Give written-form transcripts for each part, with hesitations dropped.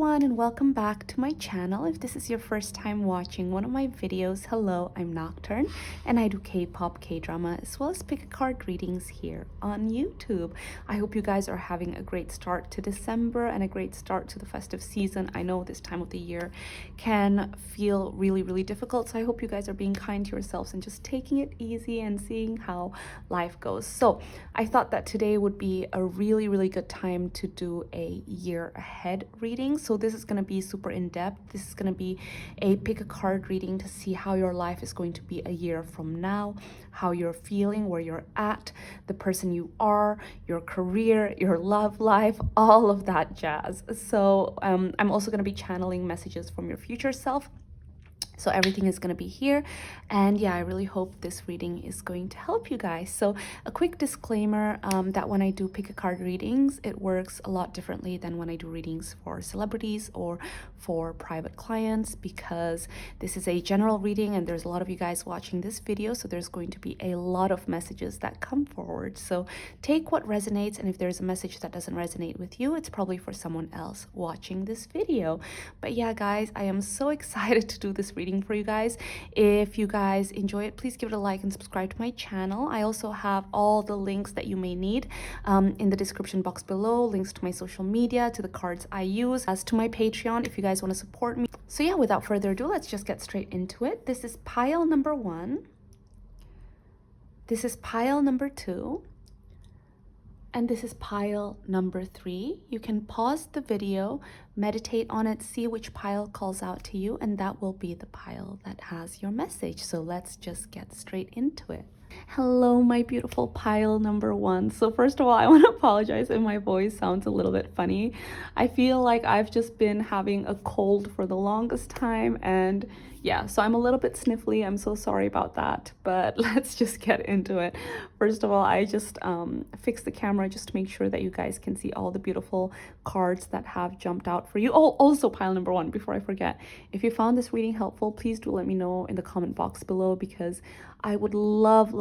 everyone, and welcome back to my channel. If this is your first time watching one of my videos, hello, I'm Nocturne and I do K-pop, K-drama, as well as pick a card readings here on YouTube. I hope you guys are having a great start to December and a great start to the festive season. I know this time of the year can feel really difficult, so I hope you guys are being kind to yourselves and just taking it easy and seeing how life goes. So I thought that today would be a really good time to do a year ahead reading. So this is going to be super in-depth. This is going to be a pick a card reading to see how your life is going to be a year from now, how you're feeling, where you're at, the person you are, your career, your love life, all of that jazz. So I'm also going to be channeling messages from your future self. So everything is going to be here, and yeah, I really hope this reading is going to help you guys. So a quick disclaimer that when I do pick a card readings, it works a lot differently than when I do readings for celebrities or for private clients, because this is a general reading and there's a lot of you guys watching this video, so there's going to be a lot of messages that come forward. So take what resonates, and if there's a message that doesn't resonate with you, it's probably for someone else watching this video. But yeah, guys, I am so excited to do this reading for you guys. If you guys enjoy it, please give it a like and subscribe to my channel. I also have all the links that you may need in the description box below, links to my social media, to the cards I use, as to my Patreon if you guys want to support me. So yeah, without further ado, let's just get straight into it. This is pile number 1. This is pile number 2. And this is pile number 3. You can pause the video, meditate on it, see which pile calls out to you, and that will be the pile that has your message. So let's just get straight into it. Hello, my beautiful pile number 1. So first of all, I want to apologize if my voice sounds a little bit funny. I feel like I've just been having a cold for the longest time, and yeah, so I'm a little bit sniffly. I'm so sorry about that, but let's just get into it. First of all, I just fixed the camera just to make sure that you guys can see all the beautiful cards that have jumped out for you. Oh, also pile number 1, before I forget, if you found this reading helpful, please do let me know in the comment box below, because I would love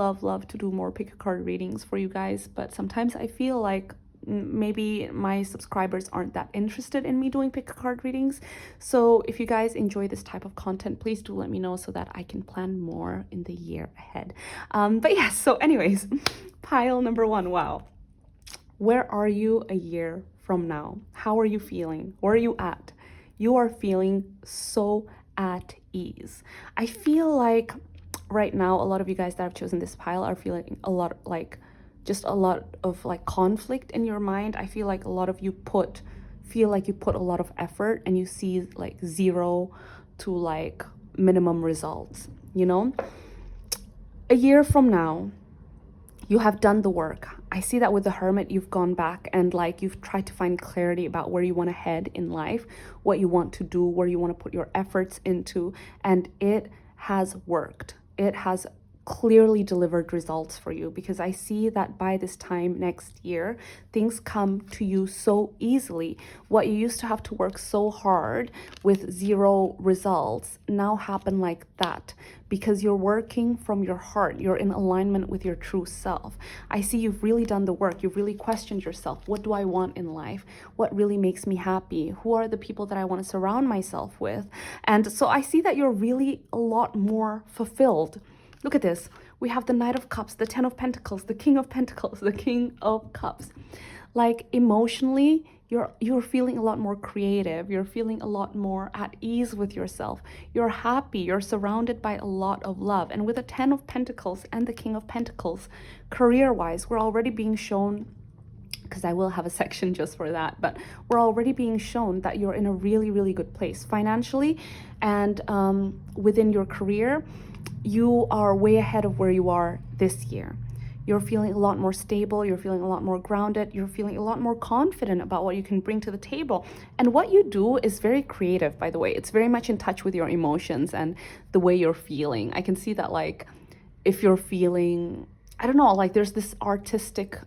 to do more pick a card readings for you guys, but sometimes I feel like maybe my subscribers aren't that interested in me doing pick a card readings. So if you guys enjoy this type of content, please do let me know so that I can plan more in the year ahead. But yeah, so anyways, pile number 1. Wow, where are you a year from now? How are you feeling? Where are you at? You are feeling so at ease. I feel like right now a lot of you guys that have chosen this pile are feeling a lot like just a lot of like conflict in your mind. I feel like a lot of you feel like you put a lot of effort and you see like 0 to like minimum results, you know? A year from now, you have done the work. I see that with the Hermit, you've gone back and like you've tried to find clarity about where you want to head in life, what you want to do, where you want to put your efforts into, and it has worked. It has clearly delivered results for you, because I see that by this time next year, things come to you so easily. What you used to have to work so hard with 0 results now happen like that, because you're working from your heart. You're in alignment with your true self. I see you've really done the work. You've really questioned yourself. What do I want in life? What really makes me happy? Who are the people that I want to surround myself with? And so I see that you're really a lot more fulfilled. Look at this. We have the Knight of Cups, the 10 of Pentacles, the King of Pentacles, the King of Cups. Like emotionally, you're feeling a lot more creative. You're feeling a lot more at ease with yourself. You're happy. You're surrounded by a lot of love. And with the 10 of Pentacles and the King of Pentacles, career-wise, we're already being shown, because I will have a section just for that, but we're already being shown that you're in a really good place financially, and within your career, you are way ahead of where you are this year. You're feeling a lot more stable, you're feeling a lot more grounded, you're feeling a lot more confident about what you can bring to the table. And what you do is very creative, by the way. It's very much in touch with your emotions and the way you're feeling. I can see that, like, if you're feeling, I don't know, like there's this artistic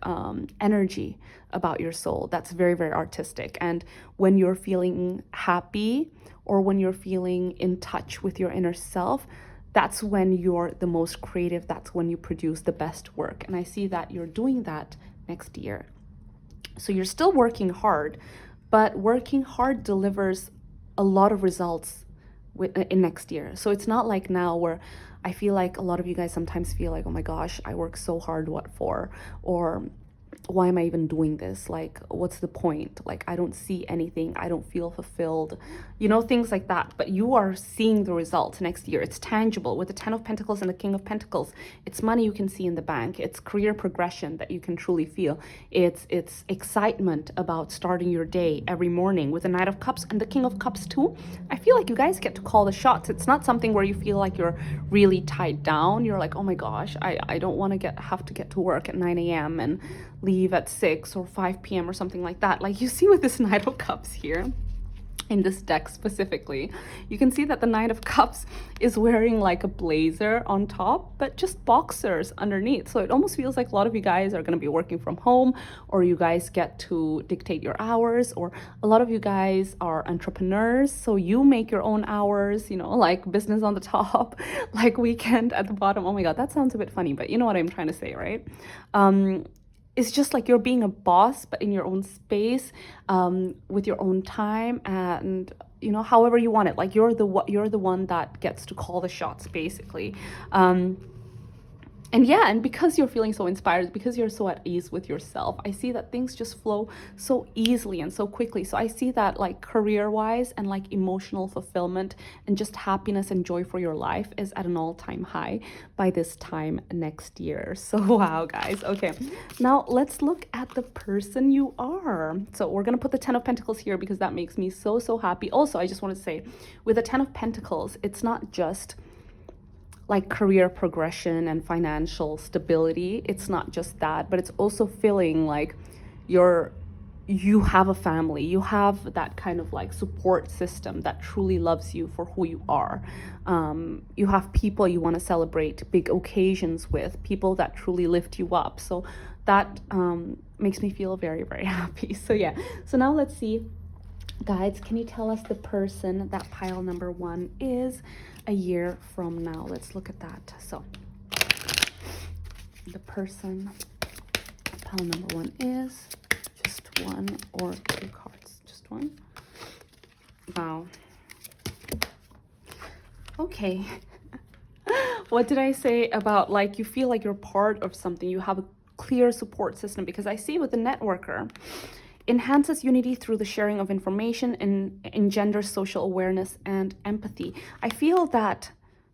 energy about your soul that's very artistic. And when you're feeling happy, or when you're feeling in touch with your inner self, that's when you're the most creative. That's when you produce the best work. And I see that you're doing that next year. So you're still working hard, but working hard delivers a lot of results in next year. So it's not like now where I feel like a lot of you guys sometimes feel like, oh my gosh, I work so hard, what for? Or why am I even doing this? Like, what's the point? Like, I don't see anything. I don't feel fulfilled, things like that. But you are seeing the results next year. It's tangible with the 10 of Pentacles and the King of Pentacles. It's money you can see in the bank. It's career progression that you can truly feel. It's excitement about starting your day every morning with the Knight of Cups and the King of Cups too. I feel like you guys get to call the shots. It's not something where you feel like you're really tied down. You're like, oh my gosh, I don't want to have to get to work at 9 a.m. and leave at 6 or 5 p.m. or something like that. Like you see with this Knight of Cups here, in this deck specifically, you can see that the Knight of Cups is wearing like a blazer on top, but just boxers underneath. So it almost feels like a lot of you guys are going to be working from home, or you guys get to dictate your hours, or a lot of you guys are entrepreneurs, so you make your own hours, like business on the top, like weekend at the bottom. Oh my God, that sounds a bit funny, but you know what I'm trying to say, right? It's just like you're being a boss, but in your own space, with your own time, and however you want it. Like you're the one that gets to call the shots, basically. And because you're feeling so inspired, because you're so at ease with yourself, I see that things just flow so easily and so quickly. So I see that like career-wise and like emotional fulfillment and just happiness and joy for your life is at an all-time high by this time next year. So wow, guys. Okay, now let's look at the person you are. So we're gonna put the 10 of Pentacles here because that makes me so, so happy. Also, I just want to say, with the 10 of Pentacles, it's not just like career progression and financial stability. It's not just that, but it's also feeling like you have a family, you have that kind of like support system that truly loves you for who you are. You have people you want to celebrate big occasions with, people that truly lift you up. So that makes me feel very, very happy. So yeah, so now let's see, guides, can you tell us the person that pile number 1 is a year from now? Let's look at that. So the person pile number 1 is just 1 or 2 cards. Just 1. Wow. Okay. What did I say about like you feel like you're part of something, you have a clear support system? Because I see with the networker, enhances unity through the sharing of information and engenders social awareness and empathy. I feel that,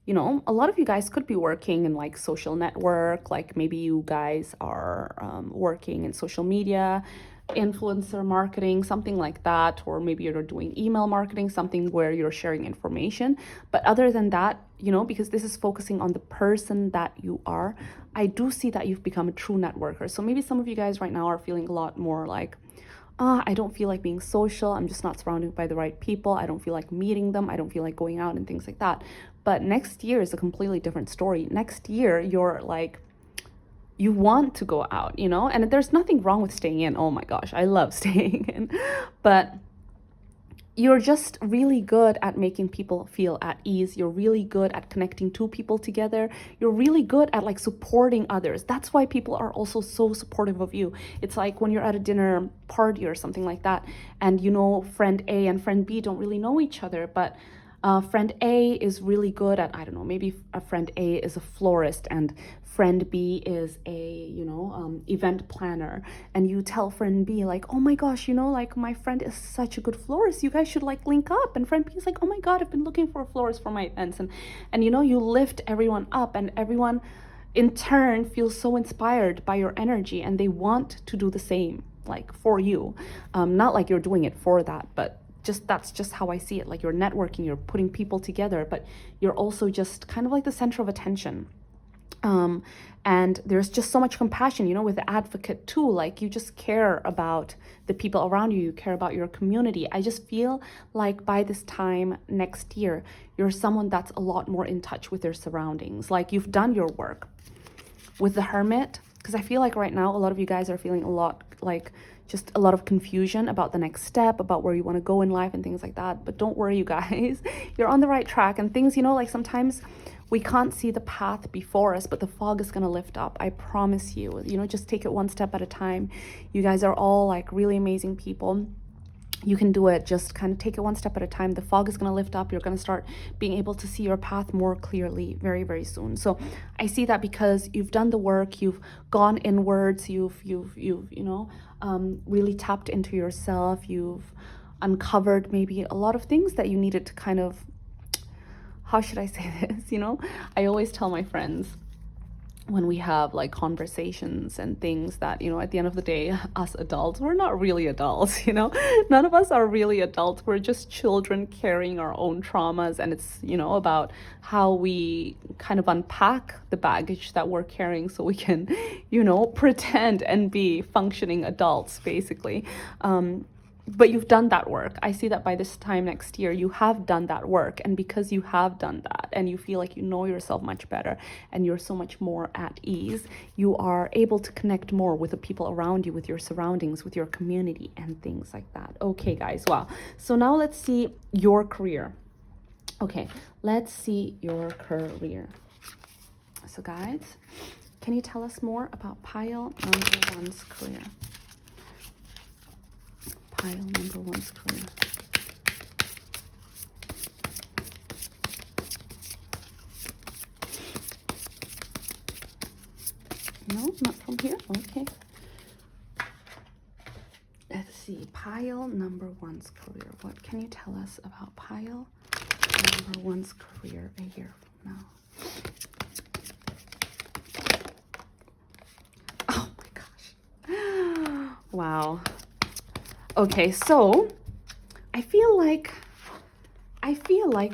a lot of you guys could be working in like social network, like maybe you guys are working in social media, influencer marketing, something like that, or maybe you're doing email marketing, something where you're sharing information. But other than that, because this is focusing on the person that you are, I do see that you've become a true networker. So maybe some of you guys right now are feeling a lot more like, I don't feel like being social. I'm just not surrounded by the right people. I don't feel like meeting them. I don't feel like going out and things like that. But next year is a completely different story. Next year, you're like, you want to go out, and there's nothing wrong with staying in. Oh my gosh, I love staying in. But you're just really good at making people feel at ease. You're really good at connecting two people together. You're really good at like supporting others. That's why people are also so supportive of you. It's like when you're at a dinner party or something like that, and friend A and friend B don't really know each other, but friend A is really good at, I don't know, maybe a friend A is a florist and friend B is a, event planner. And you tell friend B like, oh my gosh, like my friend is such a good florist. You guys should like link up. And friend B is like, oh my God, I've been looking for a florist for my events. And you lift everyone up, and everyone in turn feels so inspired by your energy, and they want to do the same like for you. Not like you're doing it for that, but that's just how I see it. Like you're networking, you're putting people together, but you're also just kind of like the center of attention. And there's just so much compassion, with the advocate too. Like you just care about the people around you, you care about your community. I just feel like by this time next year, you're someone that's a lot more in touch with their surroundings. Like you've done your work. With the Hermit, because I feel like right now, a lot of you guys are feeling a lot like just a lot of confusion about the next step, about where you want to go in life and things like that. But don't worry, you guys, you're on the right track. And things, like sometimes we can't see the path before us, but the fog is going to lift up. I promise you, just take it one step at a time. You guys are all like really amazing people. you can do it. Just kind of take it one step at a time. The fog is going to lift up. You're going to start being able to see your path more clearly very, very soon. So I see that because you've done the work, you've gone inwards, you've really tapped into yourself. You've uncovered maybe a lot of things that you needed to kind of, how should I say this? I always tell my friends, when we have like conversations and things, that at the end of the day, us adults, we're not really adults. None of us are really adults. We're just children carrying our own traumas, and it's about how we kind of unpack the baggage that we're carrying so we can pretend and be functioning adults, basically. But you've done that work. I see that by this time next year, you have done that work. And because you have done that and you feel like you know yourself much better and you're so much more at ease, you are able to connect more with the people around you, with your surroundings, with your community and things like that. Okay, guys, wow. So now let's see your career. Okay, let's see your career. So guys, can you tell us more about pile number one's career? Pile number one's career. No, not from here. Okay. Let's see. Pile number one's career. What can you tell us about pile number one's career a year from now? Oh my gosh. Wow. Okay, so I feel like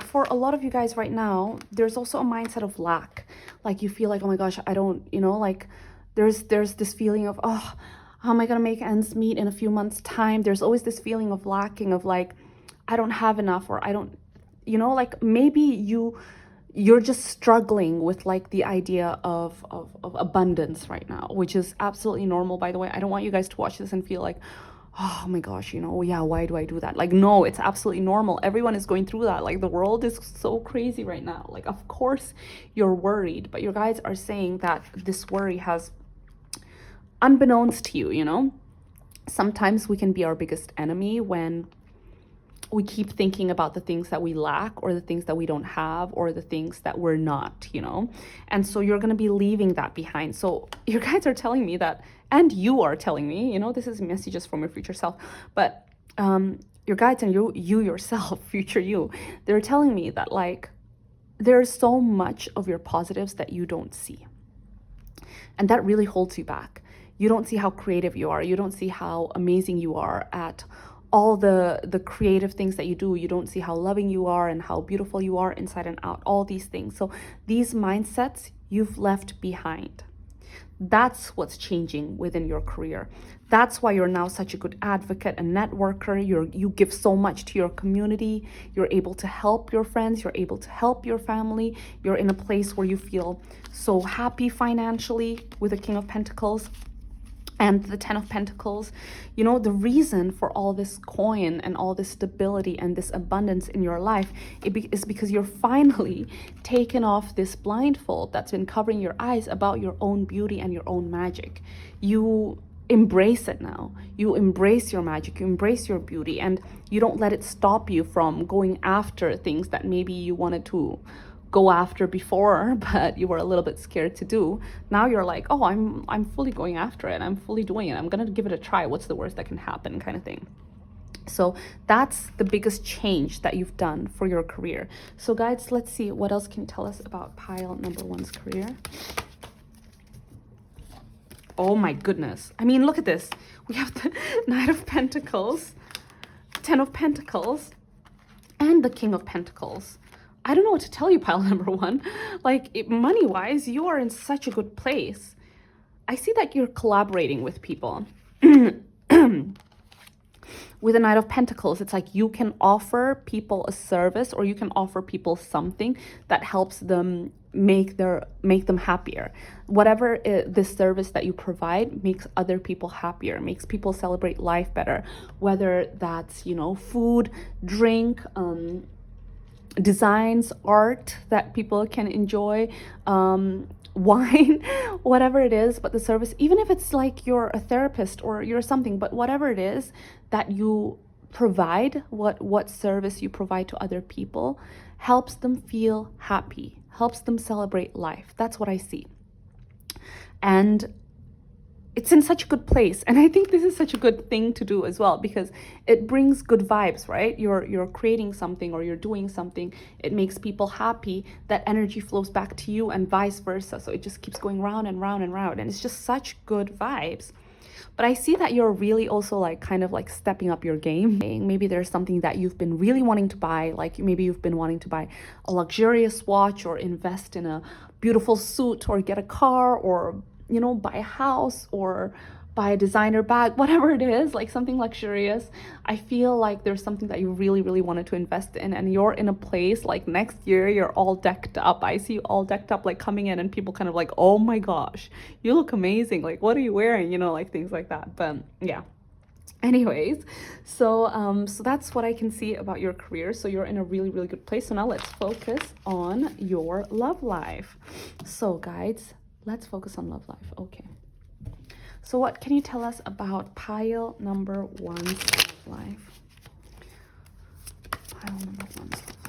for a lot of you guys right now, there's also a mindset of lack. Like you feel like, oh my gosh, I don't, like there's this feeling of, oh, how am I gonna make ends meet in a few months' time? There's always this feeling of lacking, of like, I don't have enough, or I don't, like maybe you're just struggling with like the idea of abundance right now, which is absolutely normal, by the way. I don't want you guys to watch this and feel like, oh my gosh, yeah, why do I do that? Like, no, it's absolutely normal. Everyone is going through that. Like, the world is so crazy right now. Like, of course you're worried, but your guides are saying that this worry has, unbeknownst to you, sometimes we can be our biggest enemy when we keep thinking about the things that we lack, or the things that we don't have, or the things that we're not, and so you're going to be leaving that behind. So your guides are telling me that, and you are telling me, this is messages from your future self, but your guides and you yourself, future you, they're telling me that like there's so much of your positives that you don't see, and that really holds you back. You don't see how creative you are. You don't see how amazing you are at all the creative things that you do. You don't see how loving you are and how beautiful you are inside and out, all these things. So these mindsets you've left behind. That's what's changing within your career. That's why you're now such a good advocate and networker. You give so much to your community. You're able to help your friends. You're able to help your family. You're in a place where you feel so happy financially with the King of Pentacles and the Ten of Pentacles. The reason for all this coin and all this stability and this abundance in your life is because you're finally taken off this blindfold that's been covering your eyes about your own beauty and your own magic. You embrace it now. You embrace your magic, you embrace your beauty, and you don't let it stop you from going after things that maybe you wanted to go after before, but you were a little bit scared to do. Now you're like, oh, I'm fully going after it. I'm fully doing it. I'm gonna give it a try. What's the worst that can happen, kind of thing. So that's the biggest change that you've done for your career. So guys, let's see, what else can you tell us about pile number one's career? Oh my goodness. I mean, look at this. We have the Knight of Pentacles, Ten of Pentacles, and the King of Pentacles. I don't know what to tell you, pile number one. Like, money-wise, you are in such a good place. I see that you're collaborating with people. With the Knight of Pentacles, it's like you can offer people a service, or you can offer people something that helps them make them happier. Whatever this service that you provide makes other people happier, makes people celebrate life better. Whether that's, food, drink, designs, art that people can enjoy, wine, whatever it is, but the service, even if it's like you're a therapist or you're something, but whatever it is that you provide, what service you provide to other people helps them feel happy, helps them celebrate life. That's what I see. And it's in such a good place. And I think this is such a good thing to do as well, because it brings good vibes, right? You're creating something, or you're doing something, it makes people happy, that energy flows back to you and vice versa. So it just keeps going round and round and round, and it's just such good vibes. But I see that you're really also like kind of like stepping up your game. Maybe there's something that you've been really wanting to buy, like maybe you've been wanting to buy a luxurious watch, or invest in a beautiful suit, or get a car, or buy a house, or buy a designer bag, whatever it is, like something luxurious. I feel like there's something that you really, really wanted to invest in, and you're in a place like next year, you're all decked up. I see you all decked up, like coming in, and people kind of like, oh my gosh, you look amazing. Like, what are you wearing? Like things like that. But yeah. Anyways, so that's what I can see about your career. So you're in a really, really good place. So now let's focus on your love life. So guys, let's focus on love life. Okay. So what can you tell us about pile number one's love life? Pile number one's love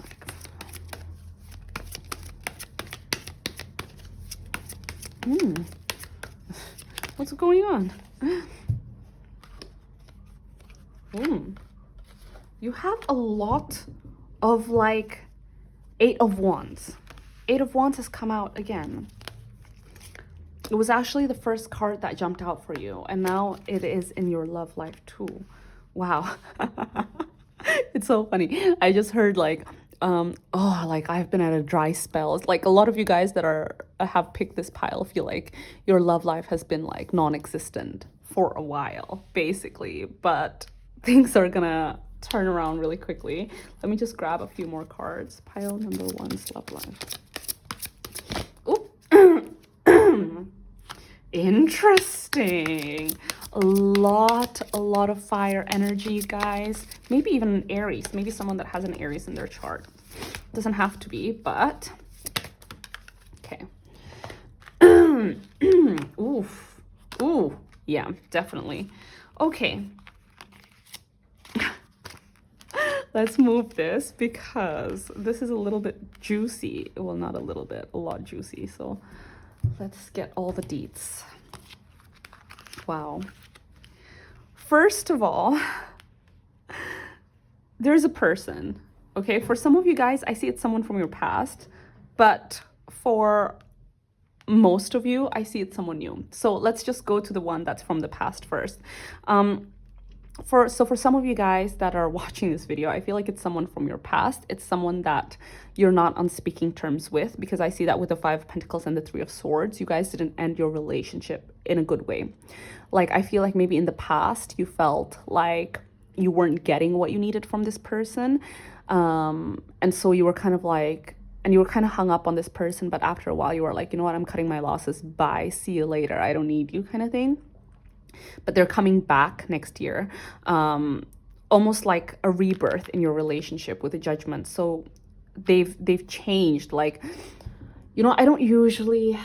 life. What's going on? You have a lot of like 8 of Wands. 8 of Wands has come out again. It was actually the first card that jumped out for you, and now it is in your love life too. Wow. It's so funny. I just heard like like I've been at a dry spell. It's like a lot of you guys that have picked this pile feel like your love life has been like non-existent for a while, basically, but things are gonna turn around really quickly. Let me just grab a few more cards. Pile number one's love life. Interesting. A lot of fire energy, guys. Maybe even an Aries. Maybe someone that has an Aries in their chart. Doesn't have to be, but okay. Ooh, yeah, definitely. Okay. Let's move this, because this is a little bit juicy. Well, not a little bit, a lot juicy. So let's get all the deets. Wow. First of all, there's a person, okay? For some of you guys, I see it's someone from your past, but for most of you, I see it's someone new. So let's just go to the one that's from the past first. For some of you guys that are watching this video, I feel like it's someone from your past. It's someone that you're not on speaking terms with, because I see that with the 5 of Pentacles and the 3 of Swords, you guys didn't end your relationship in a good way. Like, I feel like maybe in the past you felt like you weren't getting what you needed from this person. And so you were kind of like, and you were kind of hung up on this person, but after a while you were like, you know what, I'm cutting my losses. Bye, see you later. I don't need you, kind of thing. But they're coming back next year, almost like a rebirth in your relationship with a Judgment. So they've changed. Like, I don't usually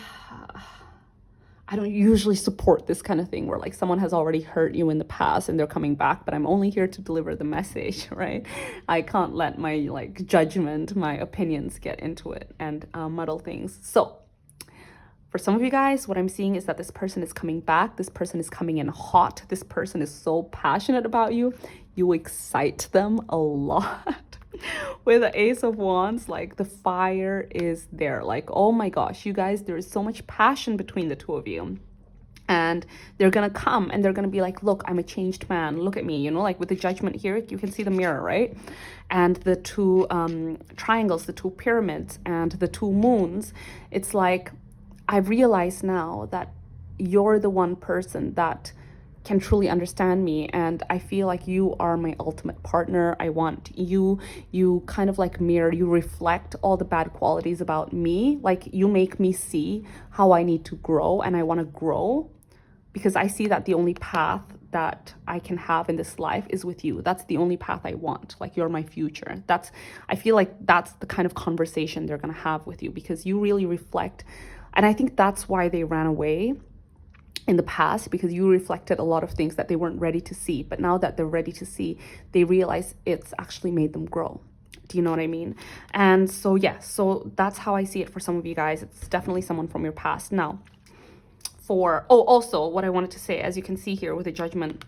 support this kind of thing where like someone has already hurt you in the past and they're coming back, but I'm only here to deliver the message, right? I can't let my like judgment, my opinions get into it and muddle things. So for some of you guys, what I'm seeing is that this person is coming back. This person is coming in hot. This person is so passionate about you. You excite them a lot. With the Ace of Wands, like the fire is there. Like, oh my gosh, you guys, there is so much passion between the two of you. And they're going to come and they're going to be like, look, I'm a changed man. Look at me, like with the Judgment here, you can see the mirror, right? And the 2 triangles, the 2 pyramids and the 2 moons. It's like, I've realized now that you're the one person that can truly understand me, and I feel like you are my ultimate partner. I want you kind of like mirror, you reflect all the bad qualities about me. Like, you make me see how I need to grow, and I want to grow because I see that the only path that I can have in this life is with you. That's the only path I want. Like, you're my future. I feel like that's the kind of conversation they're going to have with you, because you really reflect. And I think that's why they ran away, in the past, because you reflected a lot of things that they weren't ready to see. But now that they're ready to see, they realize it's actually made them grow. Do you know what I mean? And so, yeah, so that's how I see it for some of you guys. It's definitely someone from your past. Now, also what I wanted to say, as you can see here with the Judgment,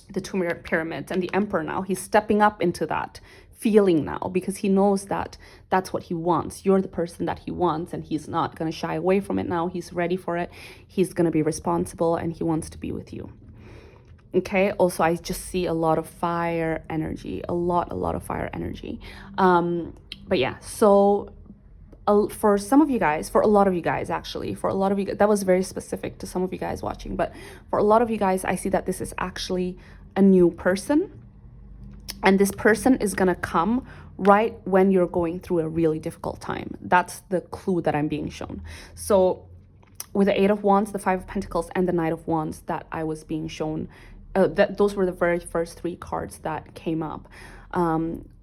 the two pyramids, and the Emperor, now he's stepping up into that feeling now, because he knows that that's what he wants. You're the person that he wants, and he's not going to shy away from it now. He's ready for it. He's going to be responsible, and he wants to be with you. Okay, also I just see a lot of fire energy, a lot of fire energy. But yeah, so for some of you guys, for a lot of you guys, actually, for a lot of you, that was very specific to some of you guys watching, but for a lot of you guys, I see that this is actually a new person, and this person is gonna come right when you're going through a really difficult time. That's the clue that I'm being shown. So with the Eight of Wands, the Five of Pentacles, and the Knight of Wands that I was being shown, those were the very first three cards that came up.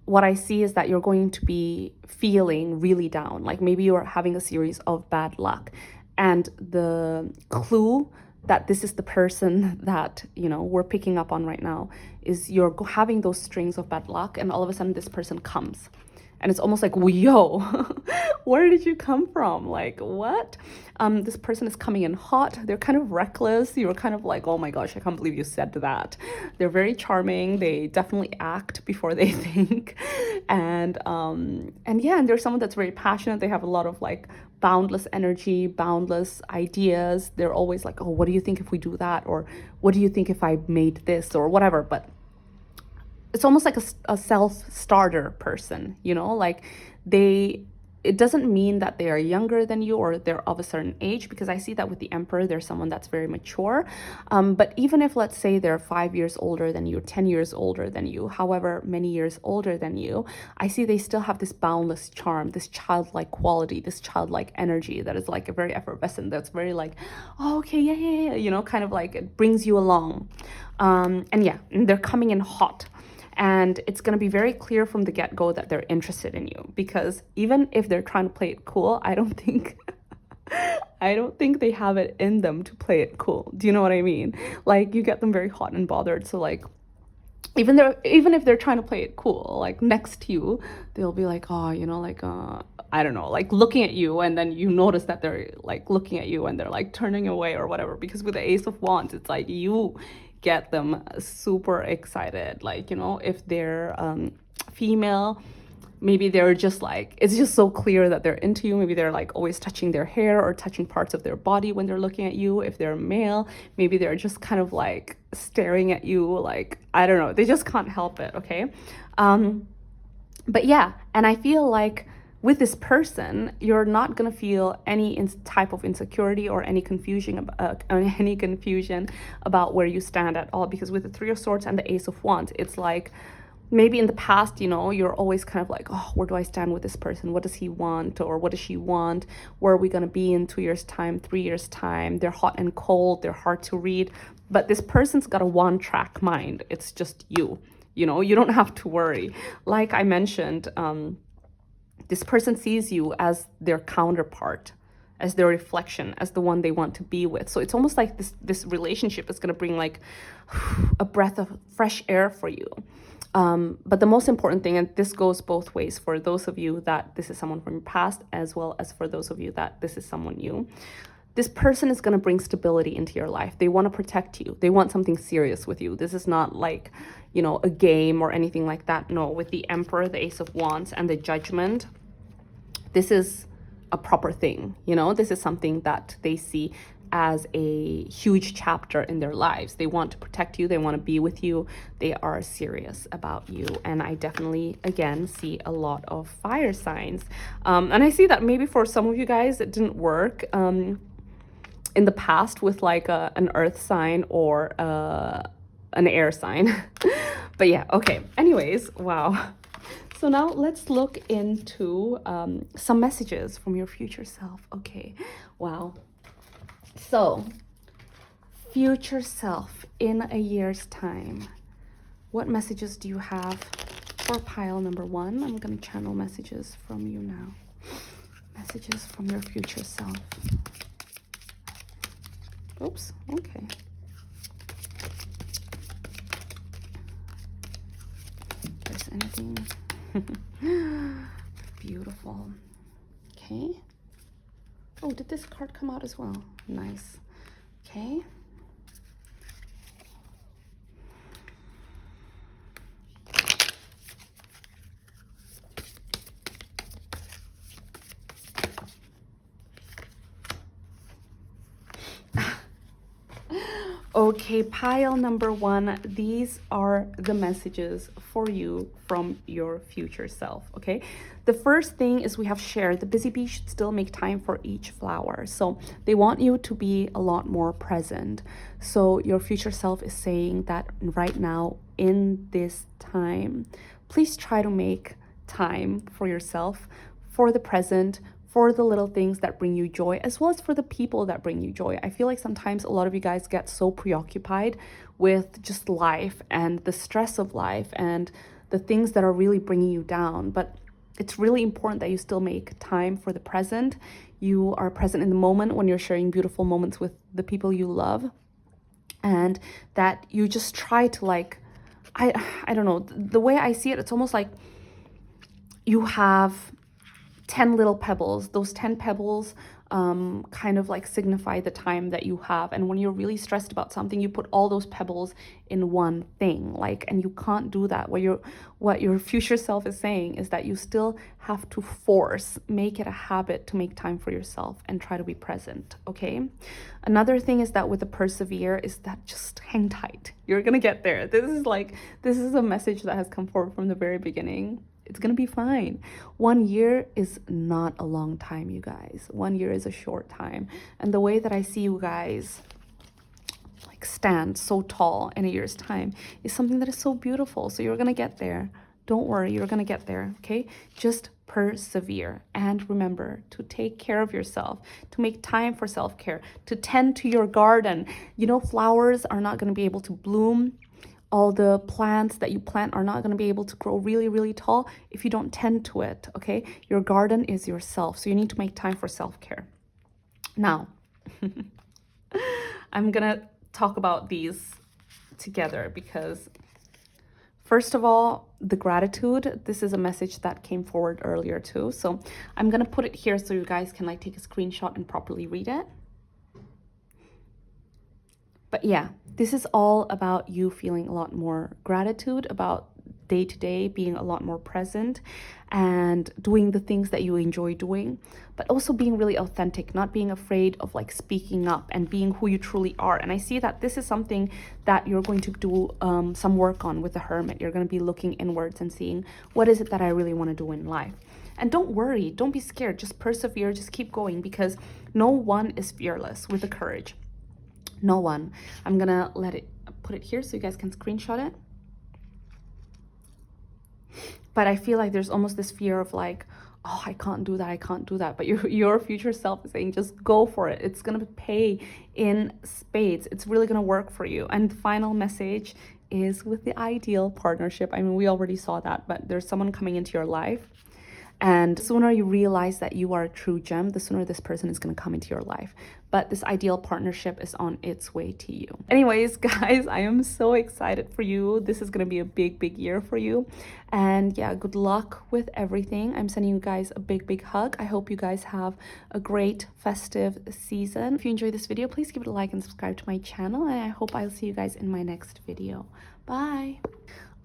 What I see is that you're going to be feeling really down, like maybe you're having a series of bad luck, and the clue that this is the person that, you know, we're picking up on right now is you're having those strings of bad luck, and all of a sudden this person comes. And it's almost like, yo, where did you come from? Like, what? This person is coming in hot. They're kind of reckless. You're kind of like, oh my gosh, I can't believe you said that. They're very charming. They definitely act before they think. And yeah, and there's someone that's very passionate. They have a lot of like boundless energy, boundless ideas. They're always like, oh, what do you think if we do that? Or what do you think if I made this or whatever? But it's almost like a self-starter person, you know, like it doesn't mean that they are younger than you or they're of a certain age, because I see that with the Emperor, there's someone that's very mature. But even if, let's say, they're 5 years older than you, 10 years older than you, however many years older than you, I see they still have this boundless charm, this childlike quality, this childlike energy that is like a very effervescent, that's very like, oh, okay, yeah, you know, kind of like it brings you along. And yeah, they're coming in hot. And it's going to be very clear from the get-go that they're interested in you, because even if they're trying to play it cool, I don't think they have it in them to play it cool. Do you know what I mean? Like, you get them very hot and bothered. So like, even if they're trying to play it cool, like next to you, they'll be like, oh, you know, like, I don't know, like looking at you, and then you notice that they're like looking at you and they're like turning away or whatever, because with the Ace of Wands, it's like you get them super excited. Like, you know, if they're female, maybe they're just like, it's just so clear that they're into you. Maybe they're like always touching their hair or touching parts of their body when they're looking at you. If they're male, maybe they're just kind of like staring at you, like, I don't know, they just can't help it. Okay. But yeah, and I feel like with this person, you're not going to feel any type of insecurity or any confusion about where you stand at all, because with the Three of Swords and the Ace of Wands, it's like, maybe in the past, you know, you're always kind of like, oh, where do I stand with this person? What does he want? Or what does she want? Where are we going to be in 2 years' time, 3 years' time? They're hot and cold. They're hard to read. But this person's got a one-track mind. It's just you. You know, you don't have to worry. Like I mentioned, this person sees you as their counterpart, as their reflection, as the one they want to be with. So it's almost like this relationship is going to bring like a breath of fresh air for you. But the most important thing, and this goes both ways for those of you that this is someone from your past, as well as for those of you that this is someone new, this person is going to bring stability into your life. They want to protect you. They want something serious with you. This is not like, you know, a game or anything like that. No, with the Emperor, the Ace of Wands, and the Judgment, this is a proper thing. You know, this is something that they see as a huge chapter in their lives. They want to protect you. They want to be with you. They are serious about you. And I definitely, again, see a lot of fire signs. And I see that maybe for some of you guys, it didn't work in the past with like an earth sign or an air sign. But yeah, okay. Anyways, wow. So now let's look into some messages from your future self. Okay, wow. So, future self in a year's time. What messages do you have for pile number one? I'm going to channel messages from you now. Messages from your future self. Oops, okay. There's anything. Beautiful. Okay. Oh, did this card come out as well? Nice. Okay. Okay, pile number one, these are the messages for you from your future self, okay? The first thing is we have shared, the busy bee should still make time for each flower. So they want you to be a lot more present. So your future self is saying that right now, in this time, please try to make time for yourself, for the present, for the little things that bring you joy, as well as for the people that bring you joy. I feel like sometimes a lot of you guys get so preoccupied with just life and the stress of life and the things that are really bringing you down. But it's really important that you still make time for the present. You are present in the moment when you're sharing beautiful moments with the people you love, and that you just try to like, I don't know, the way I see it, it's almost like you have 10 little pebbles. Those 10 pebbles kind of like signify the time that you have. And when you're really stressed about something, you put all those pebbles in one thing. Like, and you can't do that. What your future self is saying is that you still have to make it a habit to make time for yourself and try to be present, okay? Another thing is that with the persevere is that just hang tight. You're gonna get there. This is a message that has come forward from the very beginning. It's going to be fine. 1 year is not a long time, you guys. 1 year is a short time. And the way that I see you guys like stand so tall in a year's time is something that is so beautiful. So you're going to get there. Don't worry, you're going to get there, okay? Just persevere. And remember to take care of yourself, to make time for self-care, to tend to your garden. You know, flowers are not going to be able to bloom. All the plants that you plant are not going to be able to grow really, really tall if you don't tend to it, okay? Your garden is yourself, so you need to make time for self-care. Now, I'm going to talk about these together because, first of all, the gratitude, this is a message that came forward earlier too. So I'm going to put it here so you guys can like take a screenshot and properly read it. But yeah, this is all about you feeling a lot more gratitude about day to day, being a lot more present and doing the things that you enjoy doing, but also being really authentic, not being afraid of like speaking up and being who you truly are. And I see that this is something that you're going to do some work on with the Hermit. You're going to be looking inwards and seeing what is it that I really want to do in life. And don't worry, don't be scared, just persevere, just keep going, because no one is fearless with the courage. No one. I'm gonna put it here so you guys can screenshot it. But I feel like there's almost this fear of like, oh, I can't do that, I can't do that. But your future self is saying, just go for it. It's gonna pay in spades. It's really gonna work for you. And the final message is with the ideal partnership. I mean, we already saw that, but there's someone coming into your life. And the sooner you realize that you are a true gem, the sooner this person is going to come into your life. But this ideal partnership is on its way to you. Anyways, guys, I am so excited for you. This is going to be a big, big year for you. And yeah, good luck with everything. I'm sending you guys a big, big hug. I hope you guys have a great festive season. If you enjoyed this video, please give it a like and subscribe to my channel. And I hope I'll see you guys in my next video. Bye.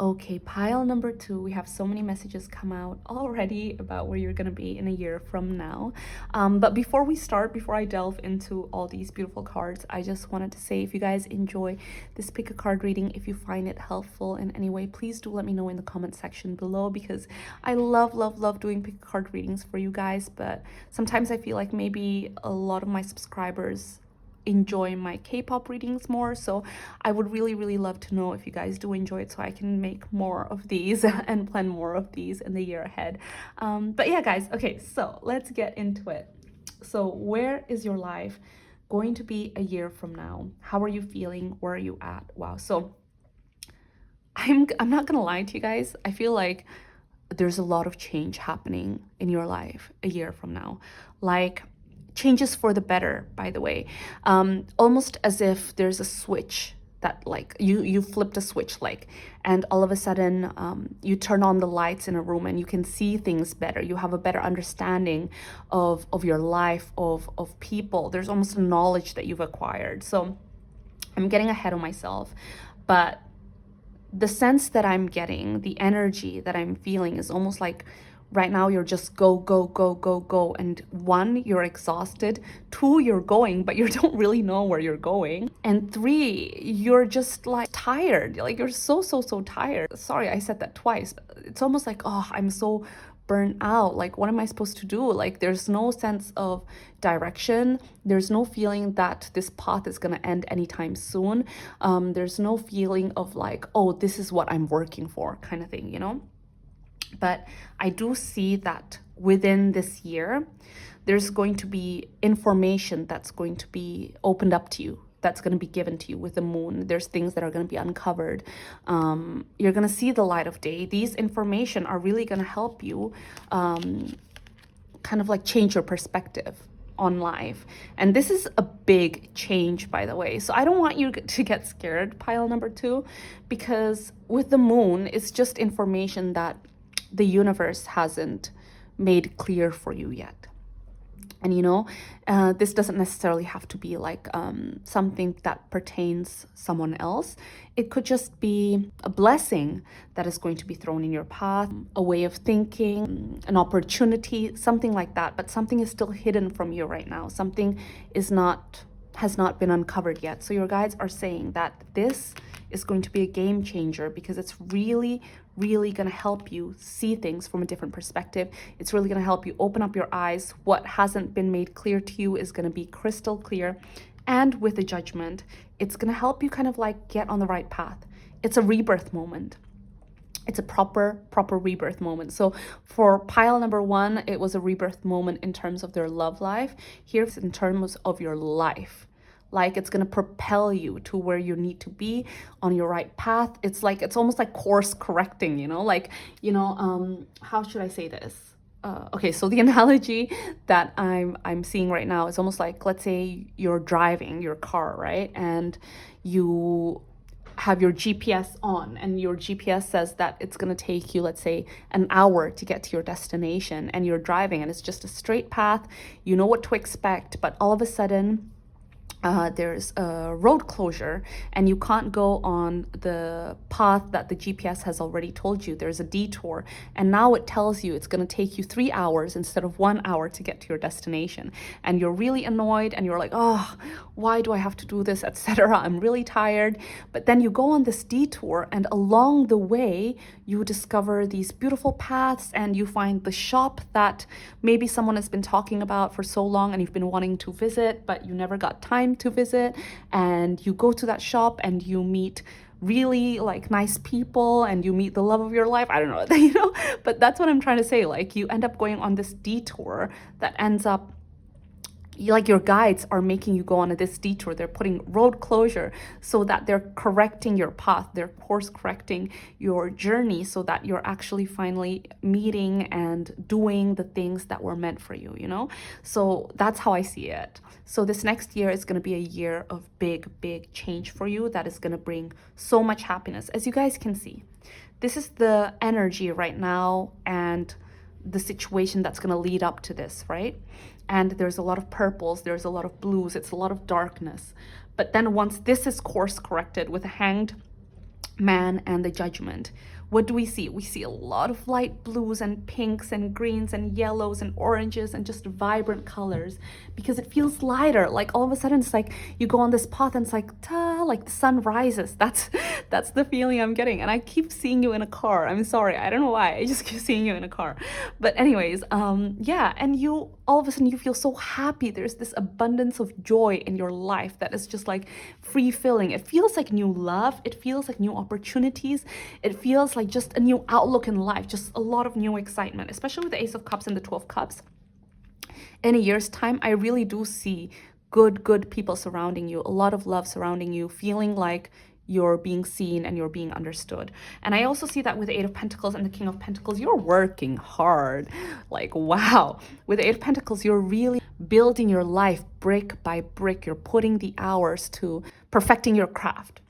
Okay, pile number 2, we have so many messages come out already about where you're gonna be in a year from now. But before I delve into all these beautiful cards, I just wanted to say, if you guys enjoy this pick a card reading, if you find it helpful in any way, please do let me know in the comment section below, because I love, love, love doing pick a card readings for you guys. But sometimes I feel like maybe a lot of my subscribers enjoy my K-pop readings more, so I would really, really love to know if you guys do enjoy it, so I can make more of these and plan more of these in the year ahead. But yeah, guys, okay, so let's get into it. So where is your life going to be a year from now? How are you feeling? Where are you at? Wow. So I'm not gonna lie to you guys, I feel like there's a lot of change happening in your life a year from now. Like, changes for the better, by the way. Almost as if there's a switch that like you flipped a switch, like, and all of a sudden you turn on the lights in a room and you can see things better. You have a better understanding of your life, of people. There's almost a knowledge that you've acquired. So I'm getting ahead of myself, but the sense that I'm getting, the energy that I'm feeling is almost like right now you're just go, go, go, go, go. And one, you're exhausted. Two, you're going, but you don't really know where you're going. And three, you're just like tired. Like you're so tired. Sorry, I said that twice. It's almost like, oh, I'm so burnt out. Like, what am I supposed to do? Like, there's no sense of direction. There's no feeling that this path is going to end anytime soon. There's no feeling of like, oh, this is what I'm working for kind of thing, you know? But I do see that within this year, there's going to be information that's going to be opened up to you, that's going to be given to you with the moon. There's things that are going to be uncovered. You're going to see the light of day. These information are really going to help you kind of like change your perspective on life. And this is a big change, by the way. So I don't want you to get scared, pile number 2, because with the moon, it's just information that the universe hasn't made clear for you yet. And you know, this doesn't necessarily have to be like something that pertains someone else. It could just be a blessing that is going to be thrown in your path, a way of thinking, an opportunity, something like that. But something is still hidden from you right now. Something has not been uncovered yet. So your guides are saying that this is going to be a game changer because it's really going to help you see things from a different perspective. It's really going to help you open up your eyes. What hasn't been made clear to you is going to be crystal clear. And with the judgment, it's going to help you kind of like get on the right path. It's a rebirth moment. It's a proper rebirth moment. So for pile number 1, it was a rebirth moment in terms of their love life. Here's in terms of your life. Like it's going to propel you to where you need to be on your right path. It's like, it's almost like course correcting, you know, like, you know, how should I say this? Okay, so the analogy that I'm seeing right now is almost like, let's say you're driving your car, right? And you have your GPS on and your GPS says that it's going to take you, let's say, an hour to get to your destination, and you're driving and it's just a straight path. You know what to expect, but all of a sudden, there's a road closure and you can't go on the path that the GPS has already told you. There's a detour, and now it tells you it's going to take you 3 hours instead of 1 hour to get to your destination. And you're really annoyed and you're like, oh, why do I have to do this, etc. I'm really tired. But then you go on this detour, and along the way you discover these beautiful paths, and you find the shop that maybe someone has been talking about for so long and you've been wanting to visit, but you never got time to visit. And you go to that shop and you meet really like nice people and you meet the love of your life. I don't know, you know, but that's what I'm trying to say. Like you end up going on this detour that ends up, like your guides are making you go on this detour. They're putting road closure so that they're correcting your path. They're course correcting your journey so that you're actually finally meeting and doing the things that were meant for you, you know? So that's how I see it. So this next year is going to be a year of big change for you that is going to bring so much happiness. As you guys can see, this is the energy right now and the situation that's going to lead up to this, right? And there's a lot of purples, there's a lot of blues, it's a lot of darkness. But then once this is course corrected with a hanged man and the judgment, what do we see? We see a lot of light blues and pinks and greens and yellows and oranges and just vibrant colors, because it feels lighter. Like all of a sudden it's like you go on this path and it's like ta, like the sun rises. That's the feeling I'm getting. And I keep seeing you in a car. I'm sorry, I don't know why, I just keep seeing you in a car. But anyways, yeah, and you all of a sudden you feel so happy. There's this abundance of joy in your life that is just like free filling. It feels like new love, it feels like new opportunities, it feels like just a new outlook in life, just a lot of new excitement, especially with the Ace of Cups and the 12 Cups. In a year's time, I really do see good people surrounding you, a lot of love surrounding you, feeling like you're being seen and you're being understood. And I also see that with the 8 of Pentacles and the King of Pentacles, you're working hard. Like, wow. With the 8 of Pentacles, you're really building your life brick by brick. You're putting the hours to perfecting your craft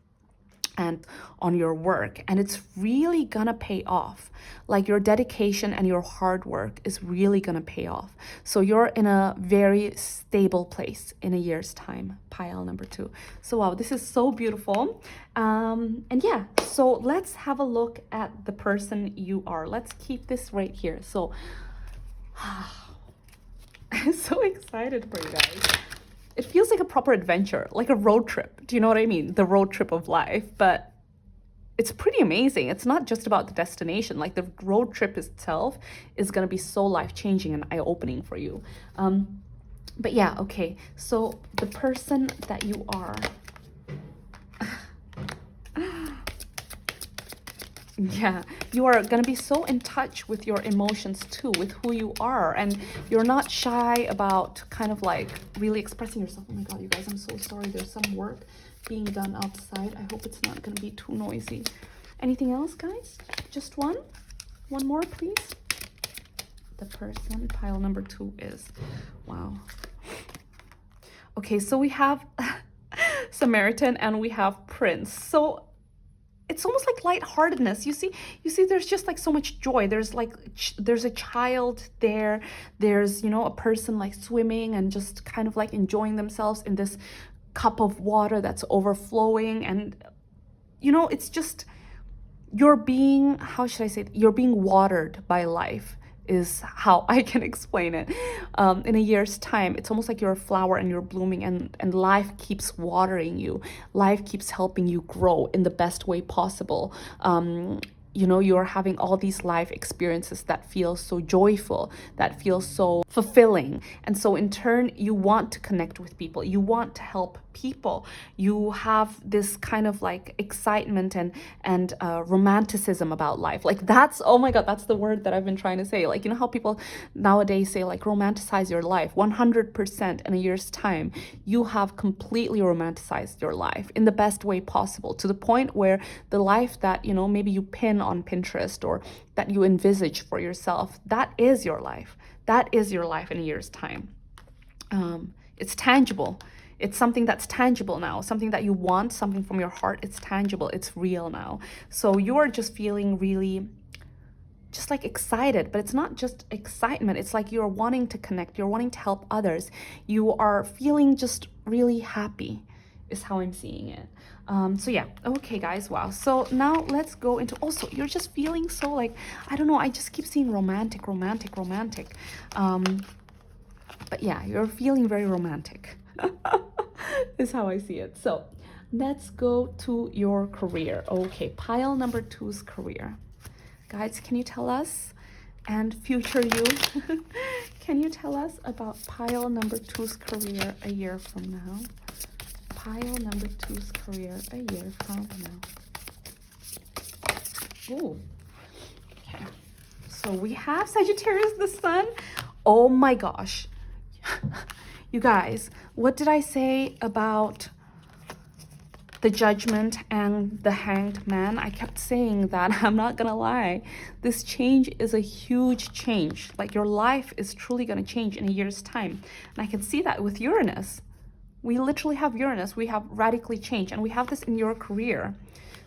and on your work, and it's really gonna pay off. Like your dedication and your hard work is really gonna pay off. So you're in a very stable place in a year's time, pile number 2. So wow, this is so beautiful. And yeah, so let's have a look at the person you are. Let's keep this right here. So I'm so excited for you guys. It feels like a proper adventure, like a road trip. Do you know what I mean? The road trip of life. But it's pretty amazing. It's not just about the destination. Like the road trip itself is going to be so life-changing and eye-opening for you. But yeah, okay. So the person that you are. Yeah, you are going to be so in touch with your emotions too, with who you are. And you're not shy about kind of like really expressing yourself. Oh my God, you guys, I'm so sorry. There's some work being done outside. I hope it's not going to be too noisy. Anything else, guys? Just one? One more, please. The person, pile number 2 is, wow. Okay, so we have Samaritan and we have Prince. So it's almost like lightheartedness. You see, there's just like so much joy. There's a child there. There's, you know, a person like swimming and just kind of like enjoying themselves in this cup of water that's overflowing. And, you know, it's just, you're being, how should I say it? You're being watered by life is how I can explain it. In a year's time, it's almost like you're a flower and you're blooming, and life keeps watering you. Life keeps helping you grow in the best way possible. You know, you're having all these life experiences that feel so joyful, that feel so fulfilling. And so in turn, you want to connect with people. You want to help people. You have this kind of like excitement and romanticism about life. Like that's, oh my God, that's the word that I've been trying to say. Like, you know how people nowadays say like romanticize your life. 100% in a year's time, you have completely romanticized your life in the best way possible, to the point where the life that, you know, maybe you pin on Pinterest or that you envisage for yourself, that is your life. That is your life in a year's time. It's tangible. It's something that's tangible now, something that you want, something from your heart. It's tangible. It's real now. So you're just feeling really just like excited, but it's not just excitement. It's like you're wanting to connect. You're wanting to help others. You are feeling just really happy is how I'm seeing it. So yeah, okay guys, wow. So now let's go into, also, you're just feeling so like, I don't know, I just keep seeing romantic. But yeah, you're feeling very romantic is how I see it. So let's go to your career. Okay, pile number 2's career. Guys, can you tell us, and future you, can you tell us about pile number 2's career a year from now? Pile number 2's career a year from now. Ooh. Okay. So we have Sagittarius, the sun. Oh my gosh. You guys, what did I say about the Judgment and the Hanged Man? I kept saying that. I'm not gonna lie. This change is a huge change. Like your life is truly gonna change in a year's time. And I can see that with Uranus. We literally have Uranus. We have radically changed, and we have this in your career.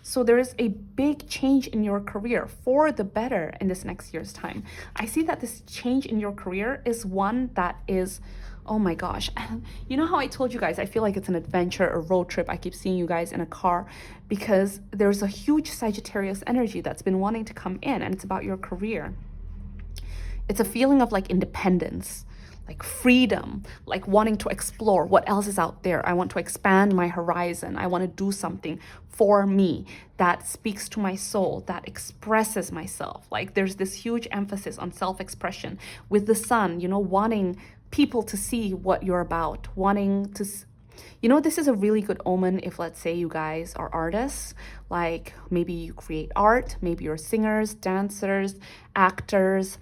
So there is a big change in your career for the better in this next year's time. I see that this change in your career is one that is, oh my gosh. You know how I told you guys, I feel like it's an adventure, a road trip. I keep seeing you guys in a car because there's a huge Sagittarius energy that's been wanting to come in, and it's about your career. It's a feeling of like independence, like freedom, like wanting to explore what else is out there. I want to expand my horizon. I want to do something for me that speaks to my soul, that expresses myself. Like there's this huge emphasis on self-expression with the sun, you know, wanting people to see what you're about, wanting to, you know, this is a really good omen if, let's say, you guys are artists, like maybe you create art, maybe you're singers, dancers, actors,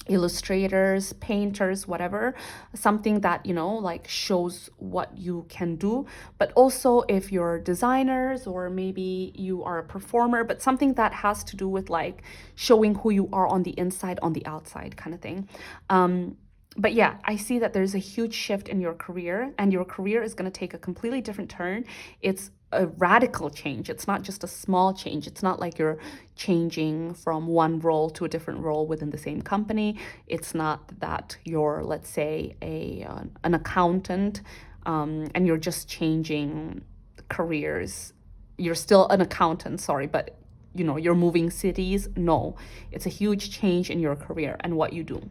illustrators, painters, whatever, something that, you know, like shows what you can do. But also if you're designers, or maybe you are a performer, but something that has to do with like showing who you are on the inside, on the outside kind of thing. but yeah, I see that there's a huge shift in your career, and your career is going to take a completely different turn. It's a radical change. It's not just a small change. It's not like you're changing from one role to a different role within the same company. It's not that you're, let's say, an accountant, and you're just changing careers. You're still an accountant, sorry, but you know, you're moving cities. No, it's a huge change in your career and what you do,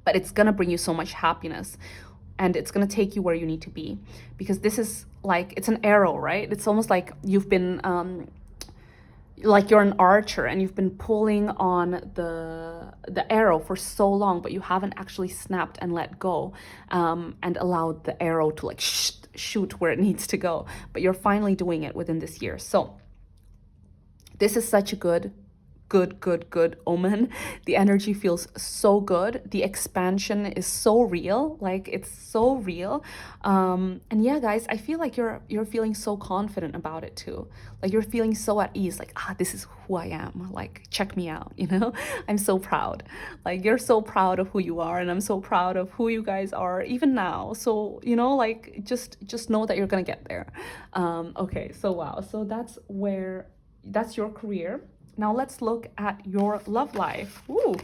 but it's gonna bring you so much happiness, and it's gonna take you where you need to be, because this is like, it's an arrow, right? It's almost like you've been like you're an archer and you've been pulling on the arrow for so long, but you haven't actually snapped and let go, and allowed the arrow to like shoot where it needs to go. But you're finally doing it within this year. So this is such a good omen. The energy feels so good. The expansion is so real. Like, it's so real. And yeah, guys, I feel like you're feeling so confident about it too. Like, you're feeling so at ease. Like, this is who I am. Like, check me out, you know? I'm so proud. Like, you're so proud of who you are, and I'm so proud of who you guys are even now. So, you know, like, just know that you're gonna get there. Okay, so wow. So that's your career. Now let's look at your love life. Ooh.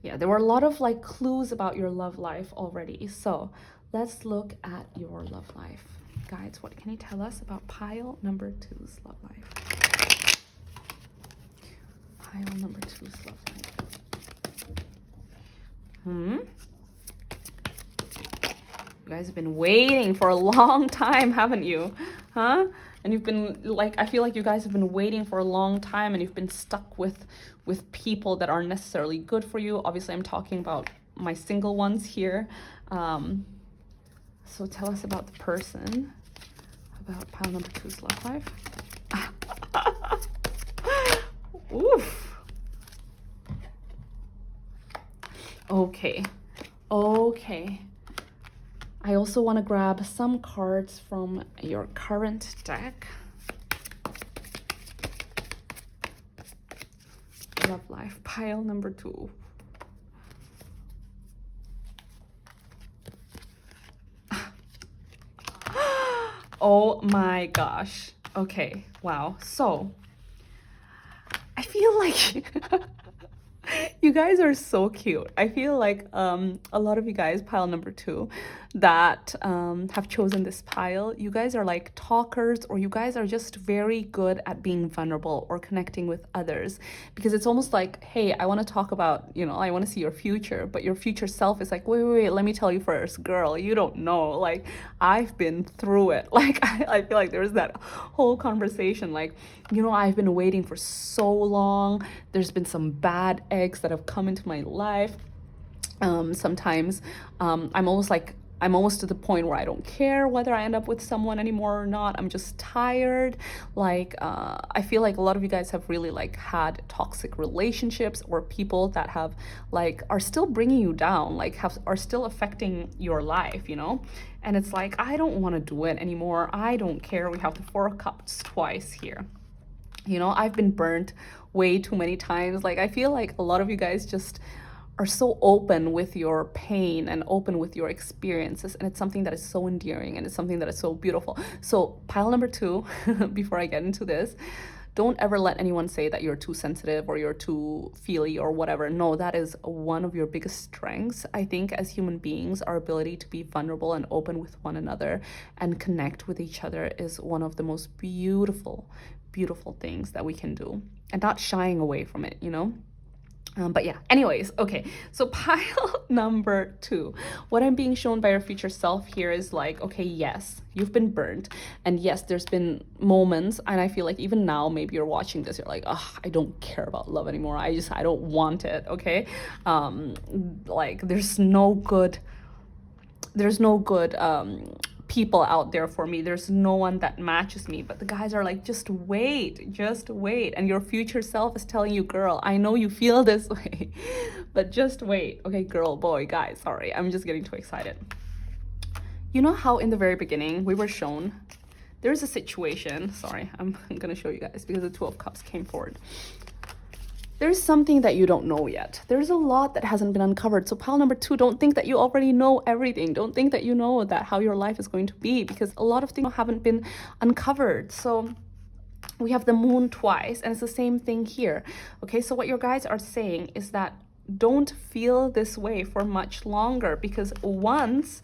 Yeah, there were a lot of like clues about your love life already. So let's look at your love life. Guides, what can you tell us about pile number 2's love life? Pile number 2's love life. You guys have been waiting for a long time, haven't you? Huh? And you've been like, I feel like you guys have been waiting for a long time, and you've been stuck with people that aren't necessarily good for you. Obviously, I'm talking about my single ones here. So tell us about the person, about pile number 2's love life. Oof. Okay. I also want to grab some cards from your current deck. Love life, pile number 2. Oh my gosh. Okay, wow. So I feel like you guys are so cute. I feel like a lot of you guys, pile number 2, that have chosen this pile, you guys are like talkers, or you guys are just very good at being vulnerable or connecting with others, because it's almost like, hey, I want to talk about, you know, I want to see your future, but your future self is like, wait, let me tell you first, girl, you don't know, like, I've been through it. Like, I feel like there's that whole conversation, like, you know, I've been waiting for so long. There's been some bad eggs that have come into my life. Sometimes I'm almost to the point where I don't care whether I end up with someone anymore or not. I'm just tired. Like, I feel like a lot of you guys have really like had toxic relationships, or people that have like are still bringing you down, like are still affecting your life, you know? And it's like, I don't want to do it anymore. I don't care. We have the 4 of Cups twice here. You know, I've been burnt way too many times. Like, I feel like a lot of you guys just are so open with your pain and open with your experiences, and it's something that is so endearing, and it's something that is so beautiful. So pile number 2, before I get into this, don't ever let anyone say that you're too sensitive or you're too feely or whatever. No, that is one of your biggest strengths. I think as human beings, our ability to be vulnerable and open with one another and connect with each other is one of the most beautiful things that we can do, and not shying away from it, you know? But yeah, anyways, okay, so pile number 2, what I'm being shown by your future self here is like, okay, yes, you've been burnt, and yes, there's been moments, and I feel like even now, maybe you're watching this, you're like, oh, I don't care about love anymore, I don't want it, okay? Like, there's no good people out there for me. There's no one that matches me. But the guys are like, just wait. And your future self is telling you, girl, I know you feel this way, but just wait. Okay, girl, boy, guys, sorry, I'm just getting too excited. You know how in the very beginning we were shown there's a situation, sorry, I'm gonna show you guys because the 2 of Cups came forward. there's something that you don't know yet. There's a lot that hasn't been uncovered. So pile number 2, don't think that you already know everything. Don't think that you know that how your life is going to be, because a lot of things haven't been uncovered. So we have the moon twice, and it's the same thing here. Okay, so what your guides are saying is that don't feel this way for much longer, because once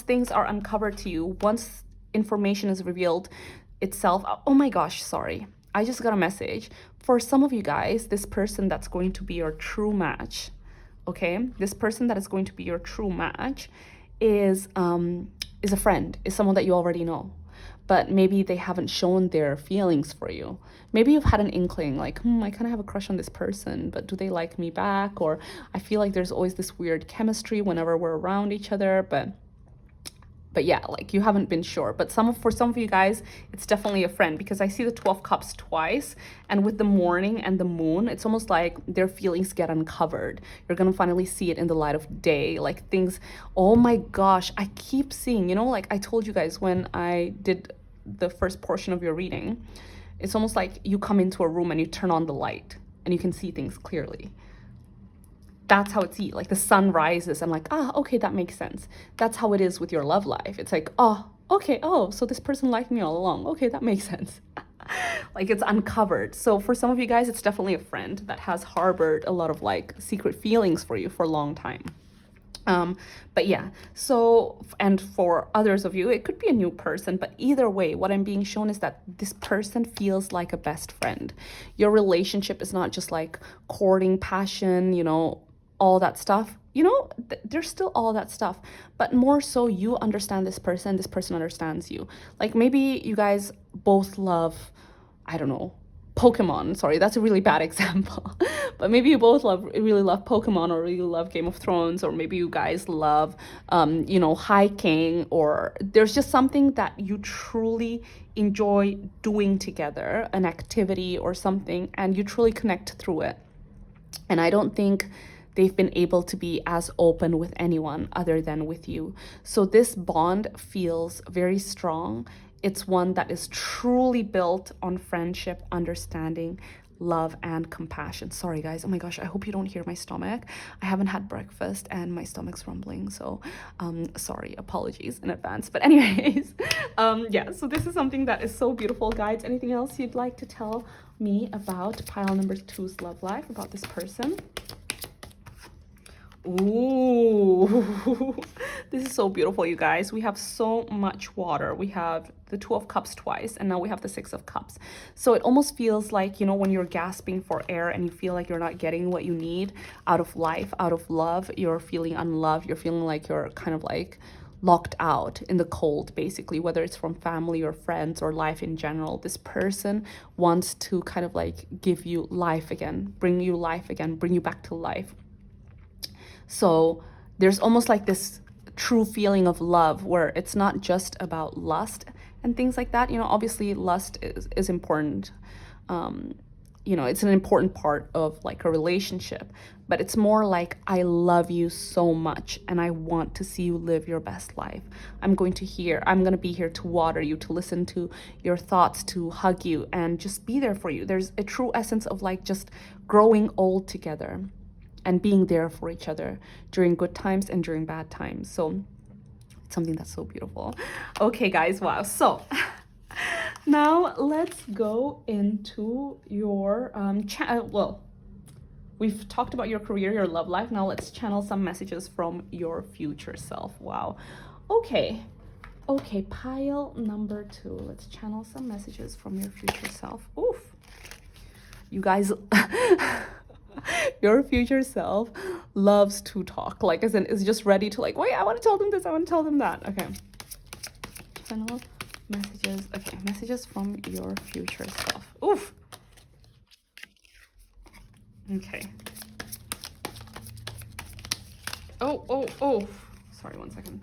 things are uncovered to you, once information is revealed itself. Oh my gosh, sorry, I just got a message. For some of you guys, this person that's going to be your true match, okay, this person that is going to be your true match is a friend, is someone that you already know, but maybe they haven't shown their feelings for you. Maybe you've had an inkling, like, I kind of have a crush on this person, but do they like me back? Or I feel like there's always this weird chemistry whenever we're around each other, but yeah, like you haven't been sure. But for some of you guys, it's definitely a friend, because I see the 12 cups twice, and with the morning and the moon, it's almost like their feelings get uncovered. You're gonna finally see it in the light of day, like things. Oh my gosh, I keep seeing, like I told you guys when I did the first portion of your reading, it's almost like you come into a room and you turn on the light and you can see things clearly. That's how it's like the sun rises. I'm like, okay, that makes sense. That's how it is with your love life. It's like, okay, so this person liked me all along. Okay, that makes sense. Like it's uncovered. So for some of you guys, it's definitely a friend that has harbored a lot of like secret feelings for you for a long time. But yeah, so, and for others of you, it could be a new person, but either way, what I'm being shown is that this person feels like a best friend. Your relationship is not just like courting, passion, all that stuff. There's still all that stuff, but more so you understand this person understands you. Like maybe you guys both love, I don't know, Pokemon. Sorry, that's a really bad example. But maybe you both really love Pokemon, or really love Game of Thrones, or maybe you guys love, hiking, or there's just something that you truly enjoy doing together, an activity or something, and you truly connect through it. And I don't think they've been able to be as open with anyone other than with you. So this bond feels very strong. It's one that is truly built on friendship, understanding, love, and compassion. Sorry, guys. Oh my gosh, I hope you don't hear my stomach. I haven't had breakfast and my stomach's rumbling. So sorry, apologies in advance. But anyways, yeah, so this is something that is so beautiful, guys. Anything else you'd like to tell me about pile number 2's love life, about this person? Ooh, this is so beautiful, you guys. We have so much water. We have the 2 of cups twice, and now we have the 6 of cups. So it almost feels like, when you're gasping for air and you feel like you're not getting what you need out of life, out of love, you're feeling unloved, you're feeling like you're kind of like locked out in the cold, basically, whether it's from family or friends or life in general. This person wants to kind of like give you life again, bring you life again, bring you back to life. So there's almost like this true feeling of love where it's not just about lust and things like that. Obviously lust is important. It's an important part of like a relationship, but it's more like, I love you so much and I want to see you live your best life. I'm going to be here to water you, to listen to your thoughts, to hug you, and just be there for you. There's a true essence of like just growing old together and being there for each other during good times and during bad times. So it's something that's so beautiful. Okay, guys, wow. So now let's go into your well, we've talked about your career, your love life. Now let's channel some messages from your future self. Wow. Okay, pile number 2. Let's channel some messages from your future self. Oof. You guys, your future self loves to talk, like as in is just ready to like, wait, I want to tell them this, I want to tell them that. Okay, channel messages. Okay, messages from your future self. Oof. Okay. Oh, sorry, 1 second.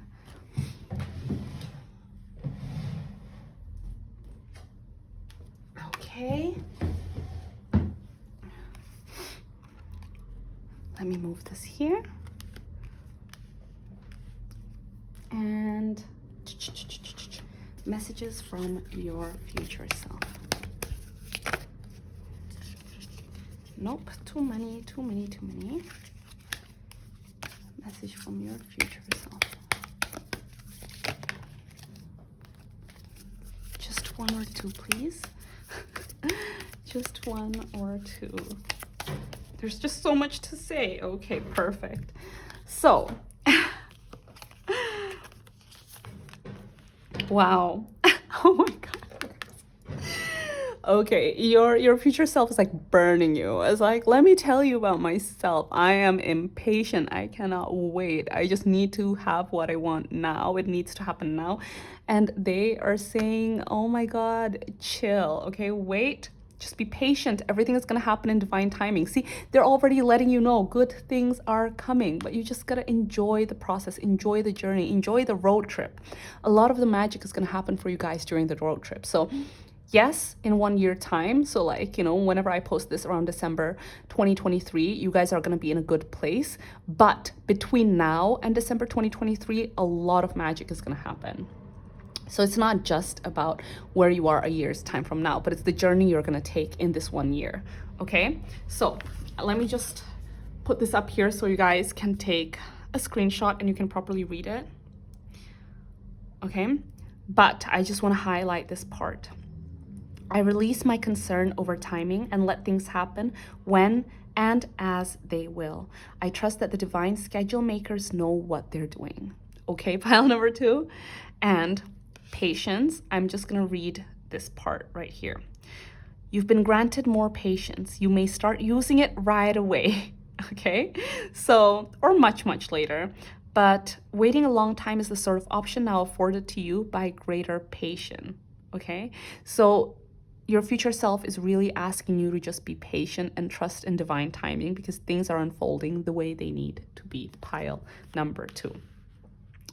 Okay, let me move this here. And messages from your future self. Nope, too many. Message from your future self. Just one or two, please. Just one or two. There's just so much to say. Okay, perfect. So, wow. Oh my God. Okay, your future self is like burning you. It's like, let me tell you about myself. I am impatient. I cannot wait. I just need to have what I want now. It needs to happen now. And they are saying, oh my God, chill. Okay, wait. Just be patient. Everything is going to happen in divine timing. See, they're already letting you know good things are coming, but you just got to enjoy the process, enjoy the journey, enjoy the road trip. A lot of the magic is going to happen for you guys during the road trip. So yes, in 1 year time. So like, you know, whenever I post this around December 2023, you guys are going to be in a good place. But between now and December 2023, a lot of magic is going to happen. So it's not just about where you are a year's time from now, but it's the journey you're going to take in this 1 year. Okay, so let me just put this up here so you guys can take a screenshot and you can properly read it. Okay, but I just want to highlight this part. I release my concern over timing and let things happen when and as they will. I trust that the divine schedule makers know what they're doing. Okay, pile number 2. And patience. I'm just going to read this part right here. You've been granted more patience. You may start using it right away. Okay, so, or much later. But waiting a long time is the sort of option now afforded to you by greater patience. Okay, so your future self is really asking you to just be patient and trust in divine timing because things are unfolding the way they need to be. Pile number 2.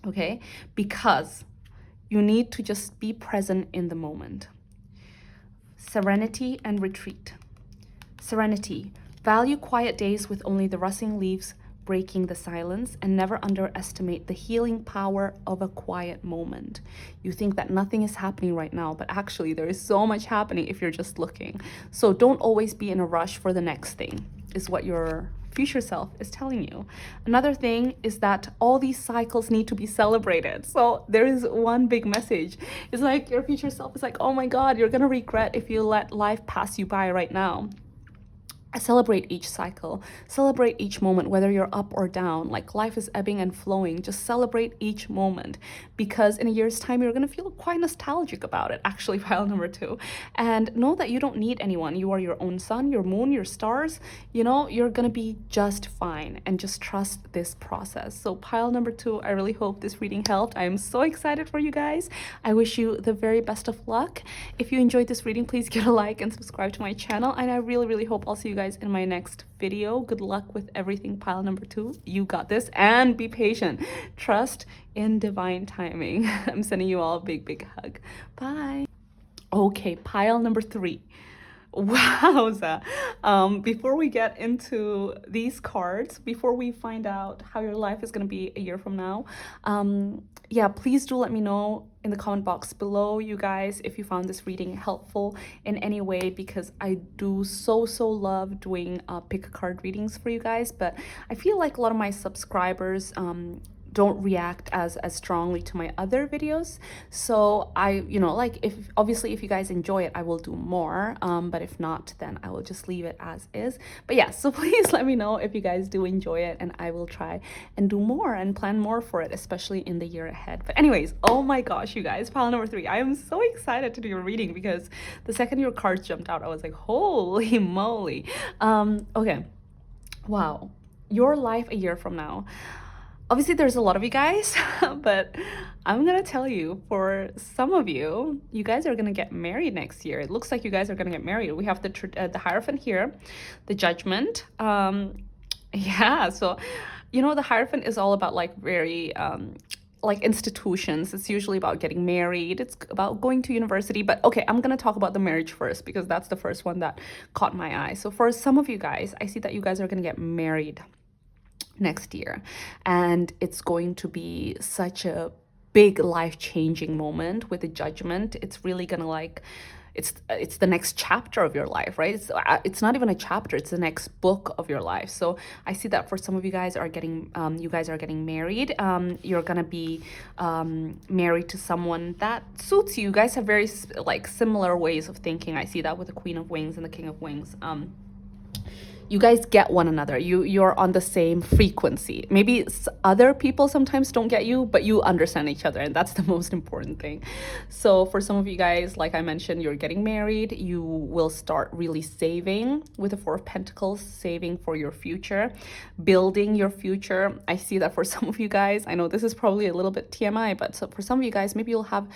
Okay, because you need to just be present in the moment. Serenity and retreat. Serenity. Value quiet days with only the rustling leaves breaking the silence, and never underestimate the healing power of a quiet moment. You think that nothing is happening right now, but actually there is so much happening if you're just looking. So don't always be in a rush for the next thing, is what your future self is telling you. Another thing is that all these cycles need to be celebrated. So there is one big message. It's like your future self is like, oh my God, you're gonna regret if you let life pass you by right now. Celebrate each cycle, celebrate each moment, whether you're up or down. Like life is ebbing and flowing. Just celebrate each moment, because in a year's time you're going to feel quite nostalgic about it. Actually, pile number 2. And know that you don't need anyone. You are your own sun, your moon, your stars. You know, you're going to be just fine, and just trust this process. So pile number 2, I really hope this reading helped. I am so excited for you guys. I wish you the very best of luck. If you enjoyed this reading, please give a like and subscribe to my channel, and I really hope I'll see you guys in my next video. Good luck with everything, pile number 2. You got this, and be patient. Trust in divine timing. I'm sending you all a big hug. Bye. Okay, pile number 3. Wowza. Before we get into these cards, before we find out how your life is going to be a year from now, yeah, please do let me know in the comment box below, you guys, if you found this reading helpful in any way, because I do so love doing pick a card readings for you guys, but I feel like a lot of my subscribers don't react as strongly to my other videos. So I, you know, like, if obviously if you guys enjoy it, I will do more, but if not, then I will just leave it as is. But yeah, so please let me know if you guys do enjoy it, and I will try and do more and plan more for it, especially in the year ahead. But anyways, oh my gosh, you guys, pile number 3, I am so excited to do your reading, because the second your cards jumped out, I was like, holy moly. Okay, wow, your life a year from now. Obviously, there's a lot of you guys, but I'm gonna tell you, for some of you, you guys are gonna get married next year. It looks like you guys are gonna get married. We have the Hierophant here, the Judgment. Yeah, so, you know, the Hierophant is all about like very, like institutions. It's usually about getting married. It's about going to university. But okay, I'm gonna talk about the marriage first, because that's the first one that caught my eye. So for some of you guys, I see that you guys are gonna get married next year, and it's going to be such a big life-changing moment with the Judgment. It's really gonna, like, it's the next chapter of your life, right? It's not even a chapter, it's the next book of your life. So I see that for some of you guys are getting married. You're gonna be married to someone that suits you. You guys have very like similar ways of thinking. I see that with the Queen of Wings and the King of Wings. You guys get one another. You're on the same frequency. Maybe other people sometimes don't get you, but you understand each other, and that's the most important thing. So for some of you guys, like I mentioned, you're getting married. You will start really saving with the Four of Pentacles, saving for your future, building your future. I see that for some of you guys. I know this is probably a little bit TMI, but so for some of you guys, maybe you'll have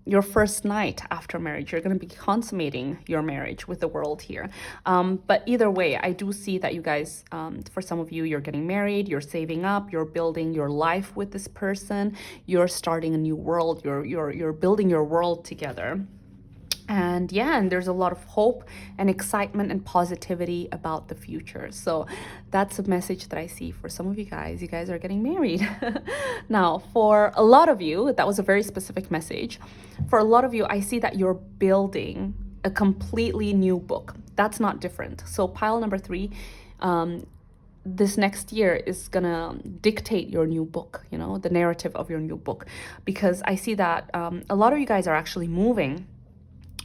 your first night after marriage. You're going to be consummating your marriage with the World here. But either way, I do see that you guys, for some of you, you're getting married, you're saving up, you're building your life with this person, you're starting a new world, you're building your world together. And yeah, and there's a lot of hope and excitement and positivity about the future. So that's a message that I see for some of you guys. You guys are getting married. Now, for a lot of you, that was a very specific message. For a lot of you, I see that you're building a completely new book. That's not different. So pile number 3, this next year is gonna dictate your new book, you know, the narrative of your new book. Because I see that a lot of you guys are actually moving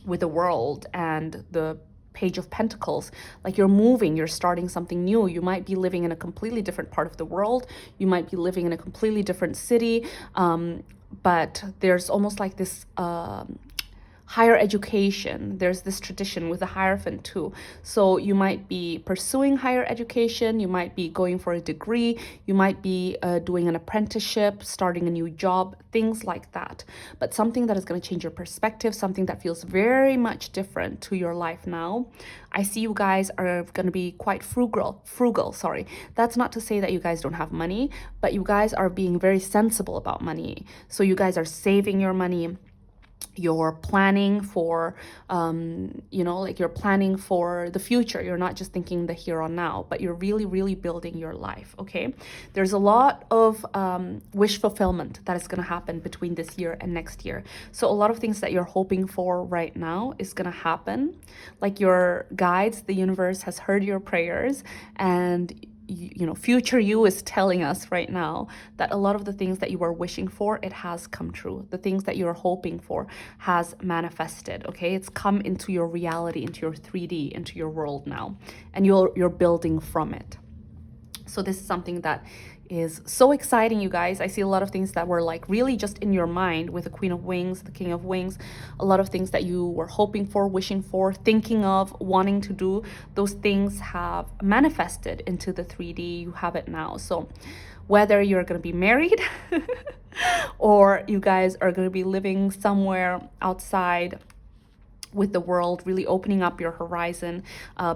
with the World and the Page of Pentacles. Like you're moving, you're starting something new. You might be living in a completely different part of the world. You might be living in a completely different city. But there's almost like this higher education. There's this tradition with the Hierophant too. So you might be pursuing higher education, you might be going for a degree, you might be doing an apprenticeship, starting a new job, things like that. But something that is going to change your perspective, something that feels very much different to your life now. I see you guys are going to be quite frugal, sorry. That's not to say that you guys don't have money, but you guys are being very sensible about money. So you guys are saving your money. You're planning for, you're planning for the future. You're not just thinking the here and now, but you're really, really building your life, okay? There's a lot of wish fulfillment that is going to happen between this year and next year. So a lot of things that you're hoping for right now is going to happen. Like your guides, the universe has heard your prayers, and future you is telling us right now that a lot of the things that you were wishing for, it has come true. The things that you're hoping for has manifested, okay? It's come into your reality, into your 3D, into your world now, and you're building from it. So this is something that is so exciting, you guys. I see a lot of things that were like really just in your mind with the Queen of Wings, the King of Wings, a lot of things that you were hoping for, wishing for, thinking of, wanting to do. Those things have manifested into the 3D. You have it now. So whether you're going to be married or you guys are going to be living somewhere outside with the world, really opening up your horizon,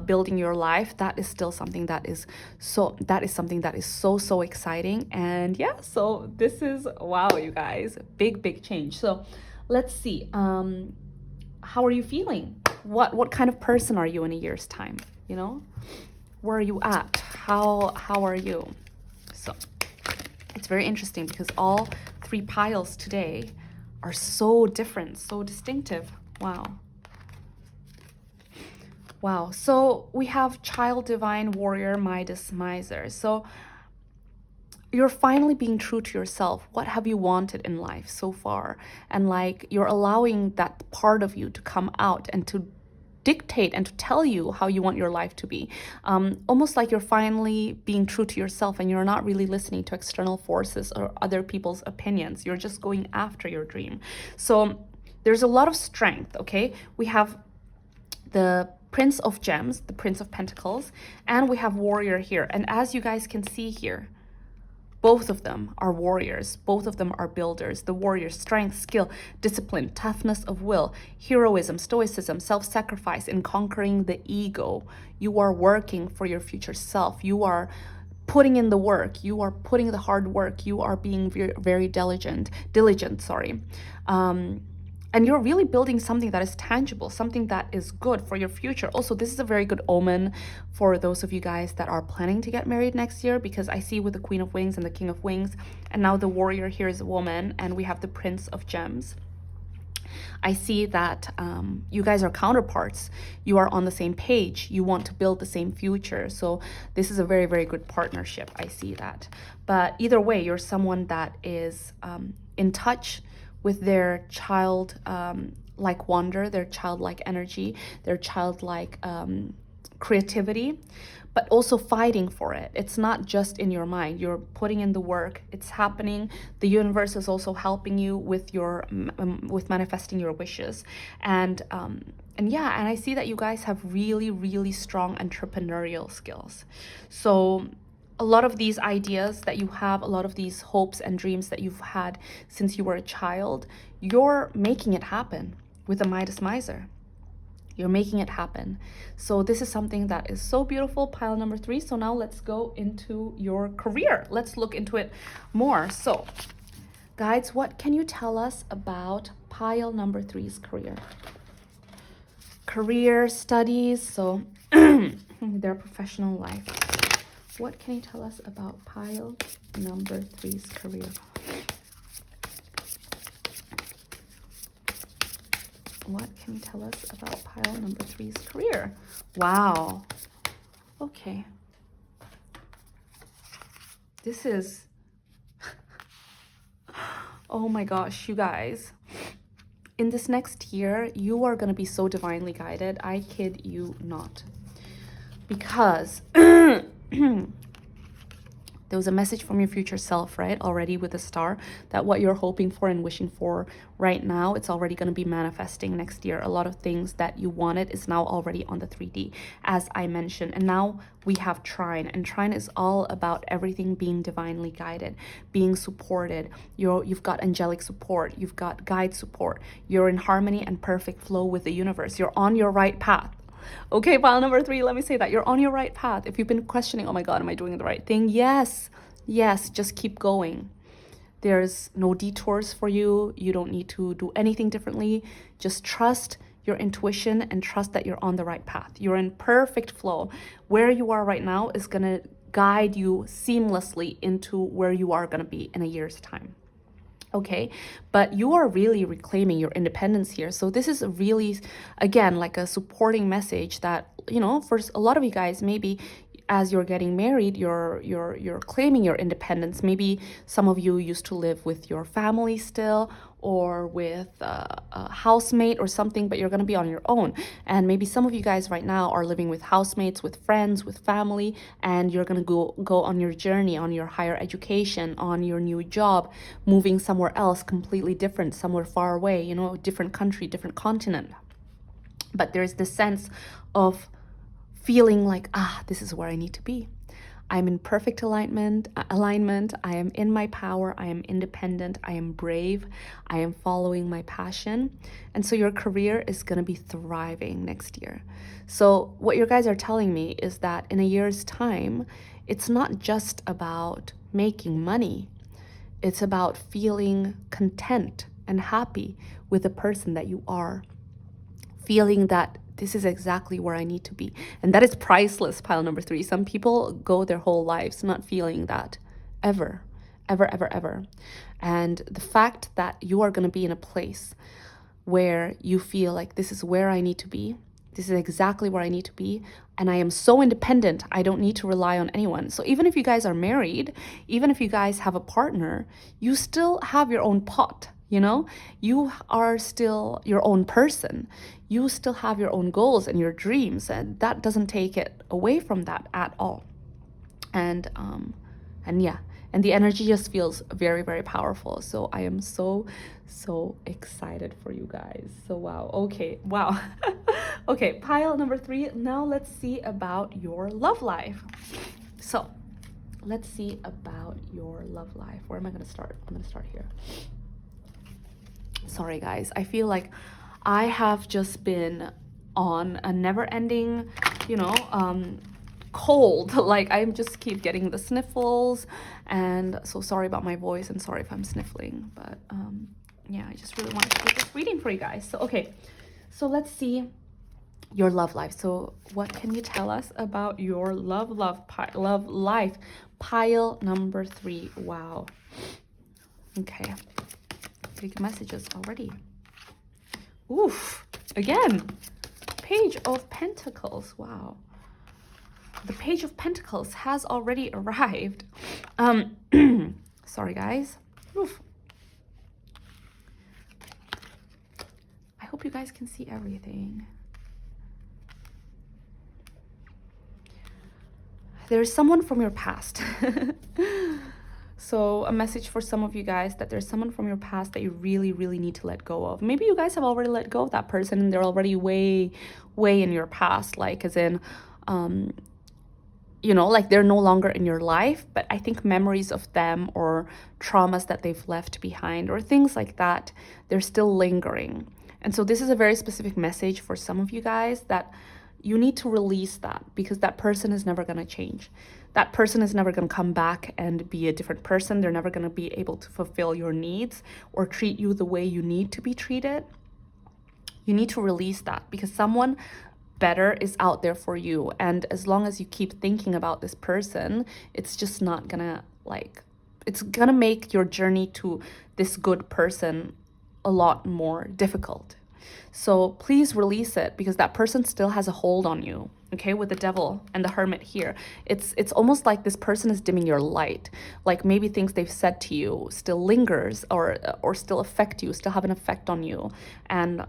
building your life, that is still something that is so exciting. And yeah, so this is, wow, you guys, big change. So let's see, how are you feeling? What kind of person are you in a year's time? You know, where are you at? How are you? So it's very interesting because all 3 piles today are so different, so distinctive. Wow, so we have Child, Divine, Warrior, Midas, Miser. So you're finally being true to yourself. What have you wanted in life so far? And like you're allowing that part of you to come out and to dictate and to tell you how you want your life to be. Almost like you're finally being true to yourself and you're not really listening to external forces or other people's opinions. You're just going after your dream. So there's a lot of strength, okay? We have the Prince of Gems, the Prince of Pentacles, and we have Warrior here. And as you guys can see here, both of them are warriors. Both of them are builders. The warrior, strength, skill, discipline, toughness of will, heroism, stoicism, self-sacrifice in conquering the ego. You are working for your future self. You are putting in the work. You are putting the hard work. You are being very, very diligent, sorry. And you're really building something that is tangible, something that is good for your future. Also, this is a very good omen for those of you guys that are planning to get married next year, because I see with the Queen of Wings and the King of Wings, and now the Warrior here is a woman, and we have the Prince of Gems. I see that you guys are counterparts. You are on the same page. You want to build the same future. So this is a very, very good partnership. I see that. But either way, you're someone that is in touch with their like wonder, their childlike energy, their childlike creativity, but also fighting for it. It's not just in your mind. You're putting in the work. It's happening. The universe is also helping you with your with manifesting your wishes. And yeah, and I see that you guys have really, really strong entrepreneurial skills. So a lot of these ideas that you have, a lot of these hopes and dreams that you've had since you were a child, you're making it happen with a Midas Miser. You're making it happen. So this is something that is so beautiful, pile number 3. So now let's go into your career. Let's look into it more. So guides, what can you tell us about pile number 3's career? Career, studies, so their professional life. What can you tell us about pile number 3's career? What can you tell us about pile number 3's career? Wow. Okay. This is... oh my gosh, you guys. In this next year, you are going to be so divinely guided. I kid you not. Because... there was a message from your future self, right? Already with the star, that what you're hoping for and wishing for right now, it's already going to be manifesting next year. A lot of things that you wanted is now already on the 3D, as I mentioned. And now we have Trine, and Trine is all about everything being divinely guided, being supported. You've got angelic support. You've got guide support. You're in harmony and perfect flow with the universe. You're on your right path. Okay, pile number 3, let me say that you're on your right path. If you've been questioning, oh my God, am I doing the right thing? Yes, just keep going. There's no detours for you. You don't need to do anything differently. Just trust your intuition and trust that you're on the right path. You're in perfect flow. Where you are right now is going to guide you seamlessly into where you are going to be in a year's time. Okay, but you are really reclaiming your independence here. So this is really, again, like a supporting message that, you know, for a lot of you guys, maybe as you're getting married, you're claiming your independence. Maybe some of you used to live with your family still, or with a housemate or something, but you're going to be on your own. And maybe some of you guys right now are living with housemates, with friends, with family, and you're going to go on your journey, on your higher education, on your new job, moving somewhere else, completely different, somewhere far away, you know, different country, different continent. But there's this sense of feeling like, this is where I need to be. I'm in perfect alignment. I am in my power. I am independent. I am brave. I am following my passion. And so your career is going to be thriving next year. So what you guys are telling me is that in a year's time, it's not just about making money. It's about feeling content and happy with the person that you are. Feeling that this is exactly where I need to be. And that is priceless, pile number 3. Some people go their whole lives not feeling that ever. And the fact that you are going to be in a place where you feel like this is where I need to be. This is exactly where I need to be. And I am so independent. I don't need to rely on anyone. So even if you guys are married, even if you guys have a partner, you still have your own pot. You know, you are still your own person. You still have your own goals and your dreams, and that doesn't take it away from that at all. And yeah, and the energy just feels very, very powerful. So I am so excited for you guys. So wow. Okay, wow. Okay, pile number 3. Now let's see about your love life. So let's see about your love life. Where am I going to start? I'm going to start here. Sorry guys, I feel like I have just been on a never-ending, you know, cold. Like I just keep getting the sniffles, and so sorry about my voice and sorry if I'm sniffling, but yeah, I just really wanted to do this reading for you guys. So okay, so let's see your love life. So what can you tell us about your love life? Pile number 3. Wow. Okay. Big messages already. Oof. Again, Page of Pentacles. Wow. The Page of Pentacles has already arrived. Sorry, guys. Oof. I hope you guys can see everything. There's someone from your past. So a message for some of you guys that there's someone from your past that you really, really need to let go of. Maybe you guys have already let go of that person and they're already way, way in your past, like as in, you know, like they're no longer in your life, but I think memories of them or traumas that they've left behind or things like that, they're still lingering. And so this is a very specific message for some of you guys that you need to release that because that person is never going to change. That person is never going to come back and be a different person. They're never going to be able to fulfill your needs or treat you the way you need to be treated. You need to release that because someone better is out there for you. And as long as you keep thinking about this person, it's just not gonna, like, it's gonna make your journey to this good person a lot more difficult. So please release it because that person still has a hold on you. Okay, with the Devil and the Hermit here, it's almost like this person is dimming your light. Like maybe things they've said to you still lingers or still affect you, still have an effect on you, and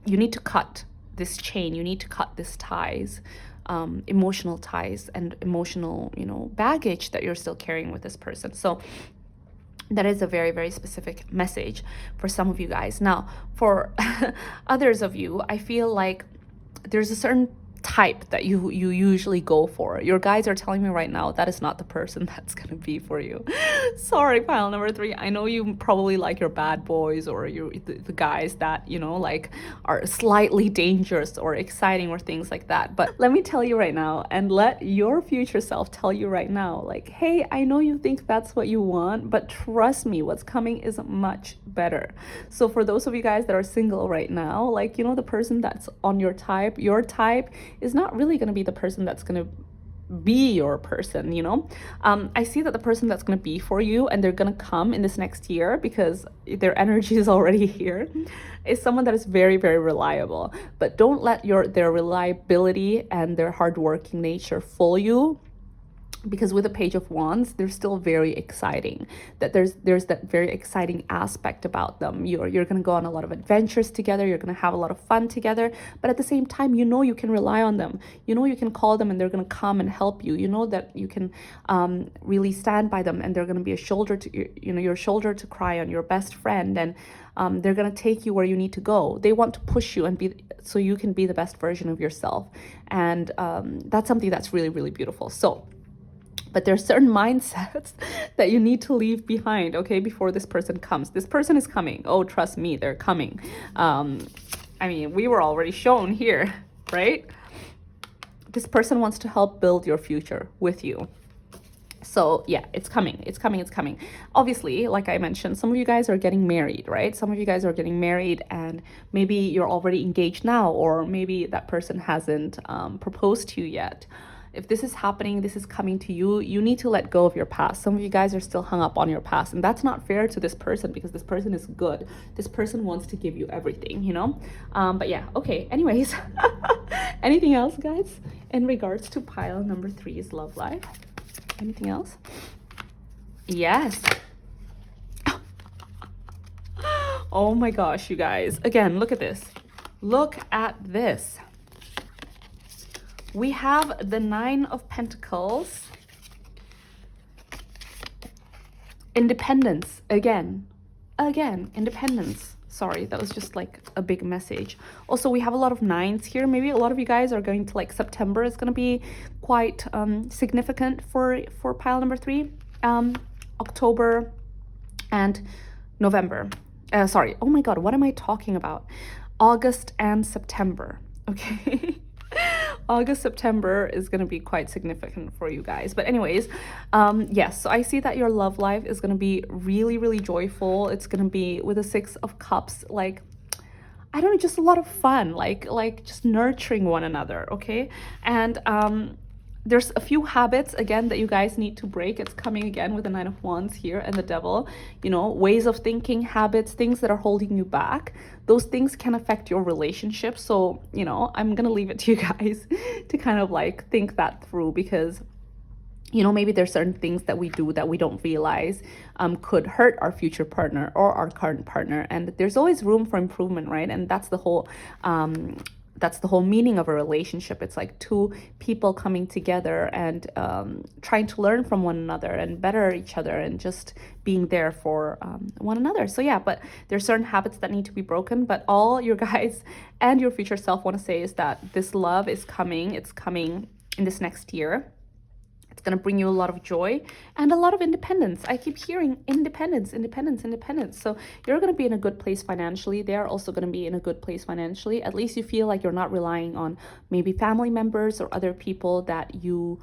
you need to cut this chain. You need to cut this ties, emotional ties and emotional, you know, baggage that you're still carrying with this person. So that is a very, very specific message for some of you guys. Now, for others of you, I feel like there's a certain type that you usually go for. Your guides are telling me right now that is not the person that's gonna be for you. Sorry, pile number 3. I know you probably like your bad boys or the guys that, you know, like are slightly dangerous or exciting or things like that. But let me tell you right now, and let your future self tell you right now, like, hey, I know you think that's what you want, but trust me, what's coming is much better. So for those of you guys that are single right now, like, you know, the person that's on your type is not really going to be the person that's going to be your person, you know. I see that the person that's going to be for you and they're going to come in this next year because their energy is already here, is someone that is very, very reliable. But don't let their reliability and their hardworking nature fool you, because with the Page of Wands, they're still very exciting. That there's that very exciting aspect about them. You're going to go on a lot of adventures together. You're going to have a lot of fun together. But at the same time, you know you can rely on them. You know you can call them and they're going to come and help you. You know that you can really stand by them and they're going to be a shoulder to, you know, your shoulder to cry on, your best friend, and they're going to take you where you need to go. They want to push you and be so you can be the best version of yourself. And that's something that's really, really beautiful. So, but there's certain mindsets that you need to leave behind, okay, before this person comes. This person is coming. Oh, trust me, they're coming. I mean, we were already shown here, right? This person wants to help build your future with you. So yeah, it's coming. It's coming. It's coming. Obviously, like I mentioned, some of you guys are getting married, right? Some of you guys are getting married and maybe you're already engaged now, or maybe that person hasn't proposed to you yet. If this is happening, this is coming to you, you need to let go of your past. Some of you guys are still hung up on your past, and that's not fair to this person because this person is good. This person wants to give you everything, you know? But yeah, okay, anyways. Anything else, guys, in regards to pile number 3's love life? Anything else? Yes. Oh my gosh, you guys. Again, look at this. Look at this. We have the 9 of Pentacles. Independence. Again, independence. Sorry, that was just like a big message. Also, we have a lot of 9s here. Maybe a lot of you guys are going to, like, September is going to be quite significant for pile number 3. October and November. Sorry. Oh my God, what am I talking about? August and September. Okay. August, September is going to be quite significant for you guys. But anyways, yes, so I see that your love life is going to be really, really joyful. It's going to be with a 6 of Cups, like, I don't know, just a lot of fun, like just nurturing one another, okay? And there's a few habits again that you guys need to break. It's coming again with the Nine of Wands here and the Devil. You know, ways of thinking, habits, things that are holding you back. Those things can affect your relationship. So, you know, I'm gonna leave it to you guys to kind of like think that through, because you know, maybe there's certain things that we do that we don't realize could hurt our future partner or our current partner, and there's always room for improvement, right? And that's the whole meaning of a relationship. It's like two people coming together and trying to learn from one another and better each other and just being there for one another. So yeah, but there's certain habits that need to be broken. But all your guys and your future self want to say is that this love is coming. It's coming in this next year. It's going to bring you a lot of joy and a lot of independence. I keep hearing independence, independence, independence. So you're going to be in a good place financially. They're also going to be in a good place financially. At least you feel like you're not relying on maybe family members or other people that you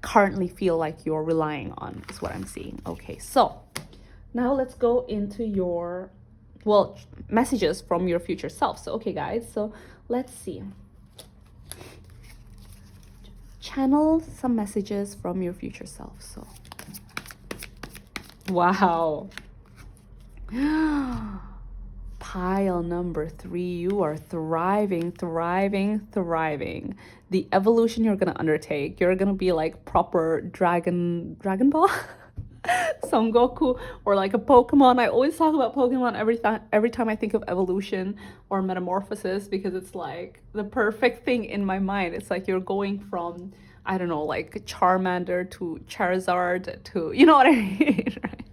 currently feel like you're relying on, is what I'm seeing. Okay, so now let's go into your, well, messages from your future self. So, okay, guys, so let's see. Channel some messages from your future self. So, wow. Pile number 3, you are thriving, thriving, thriving. The evolution you're gonna undertake, you're gonna be like proper Dragon Ball. Son Goku, or like a Pokemon. I always talk about Pokemon every time I think of evolution or metamorphosis, because it's like the perfect thing in my mind. It's like you're going from, I don't know, like Charmander to Charizard to, you know what I mean, right?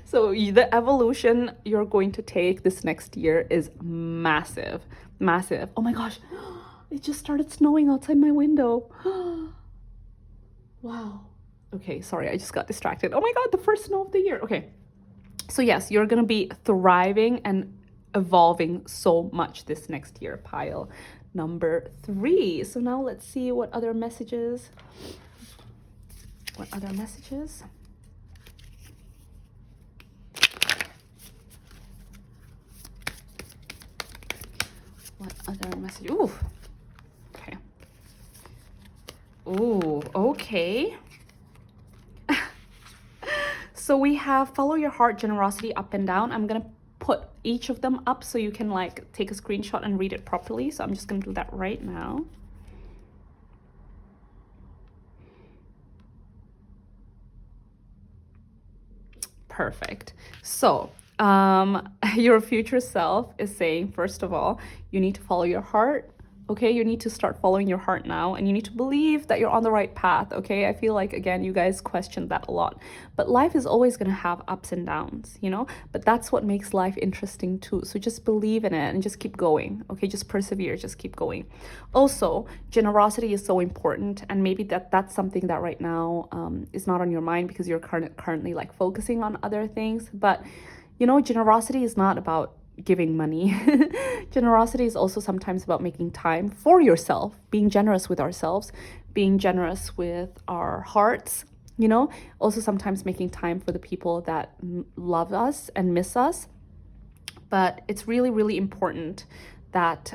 So the evolution you're going to take this next year is massive, massive. Oh my gosh, it just started snowing outside my window. Wow. Okay, sorry, I just got distracted. Oh my God, the first snow of the year. Okay. So yes, you're going to be thriving and evolving so much this next year. Pile number 3. So now let's see what other messages. What other messages? What other message? Ooh. Okay. Ooh, okay. So we have follow your heart, generosity, up and down. I'm gonna put each of them up so you can like take a screenshot and read it properly. So I'm just gonna do that right now. Perfect. So your future self is saying, first of all, you need to follow your heart. Okay, you need to start following your heart now, and you need to believe that you're on the right path. Okay, I feel like, again, you guys questioned that a lot, but life is always going to have ups and downs, you know, but that's what makes life interesting too. So just believe in it and just keep going. Okay, just persevere, just keep going. Also, generosity is so important, and maybe that's something that right now is not on your mind because you're currently like focusing on other things. But you know, generosity is not about giving money. Generosity is also sometimes about making time for yourself, being generous with ourselves, being generous with our hearts, you know, also sometimes making time for the people that love us and miss us. But it's really, really important that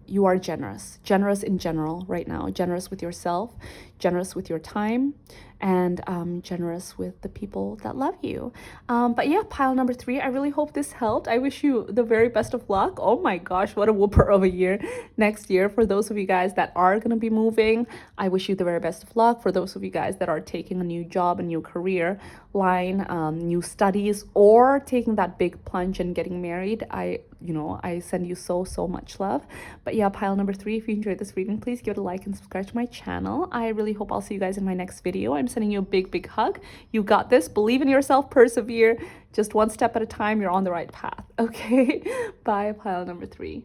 you are generous in general right now, generous with yourself, generous with your time, and generous with the people that love you. But yeah, pile number 3, I really hope this helped. I wish you the very best of luck. Oh my gosh, what a whooper of a year next year. For those of you guys that are going to be moving, I wish you the very best of luck. For those of you guys that are taking a new job, a new career line, new studies, or taking that big plunge and getting married, I send you so much love. But yeah, pile number 3, if you enjoyed this reading, please give it a like and subscribe to my channel. I really hope I'll see you guys in my next video. I'm sending you a big hug. You got this. Believe in yourself, persevere. Just one step at a time. You're on the right path. Okay. Bye, pile number 3.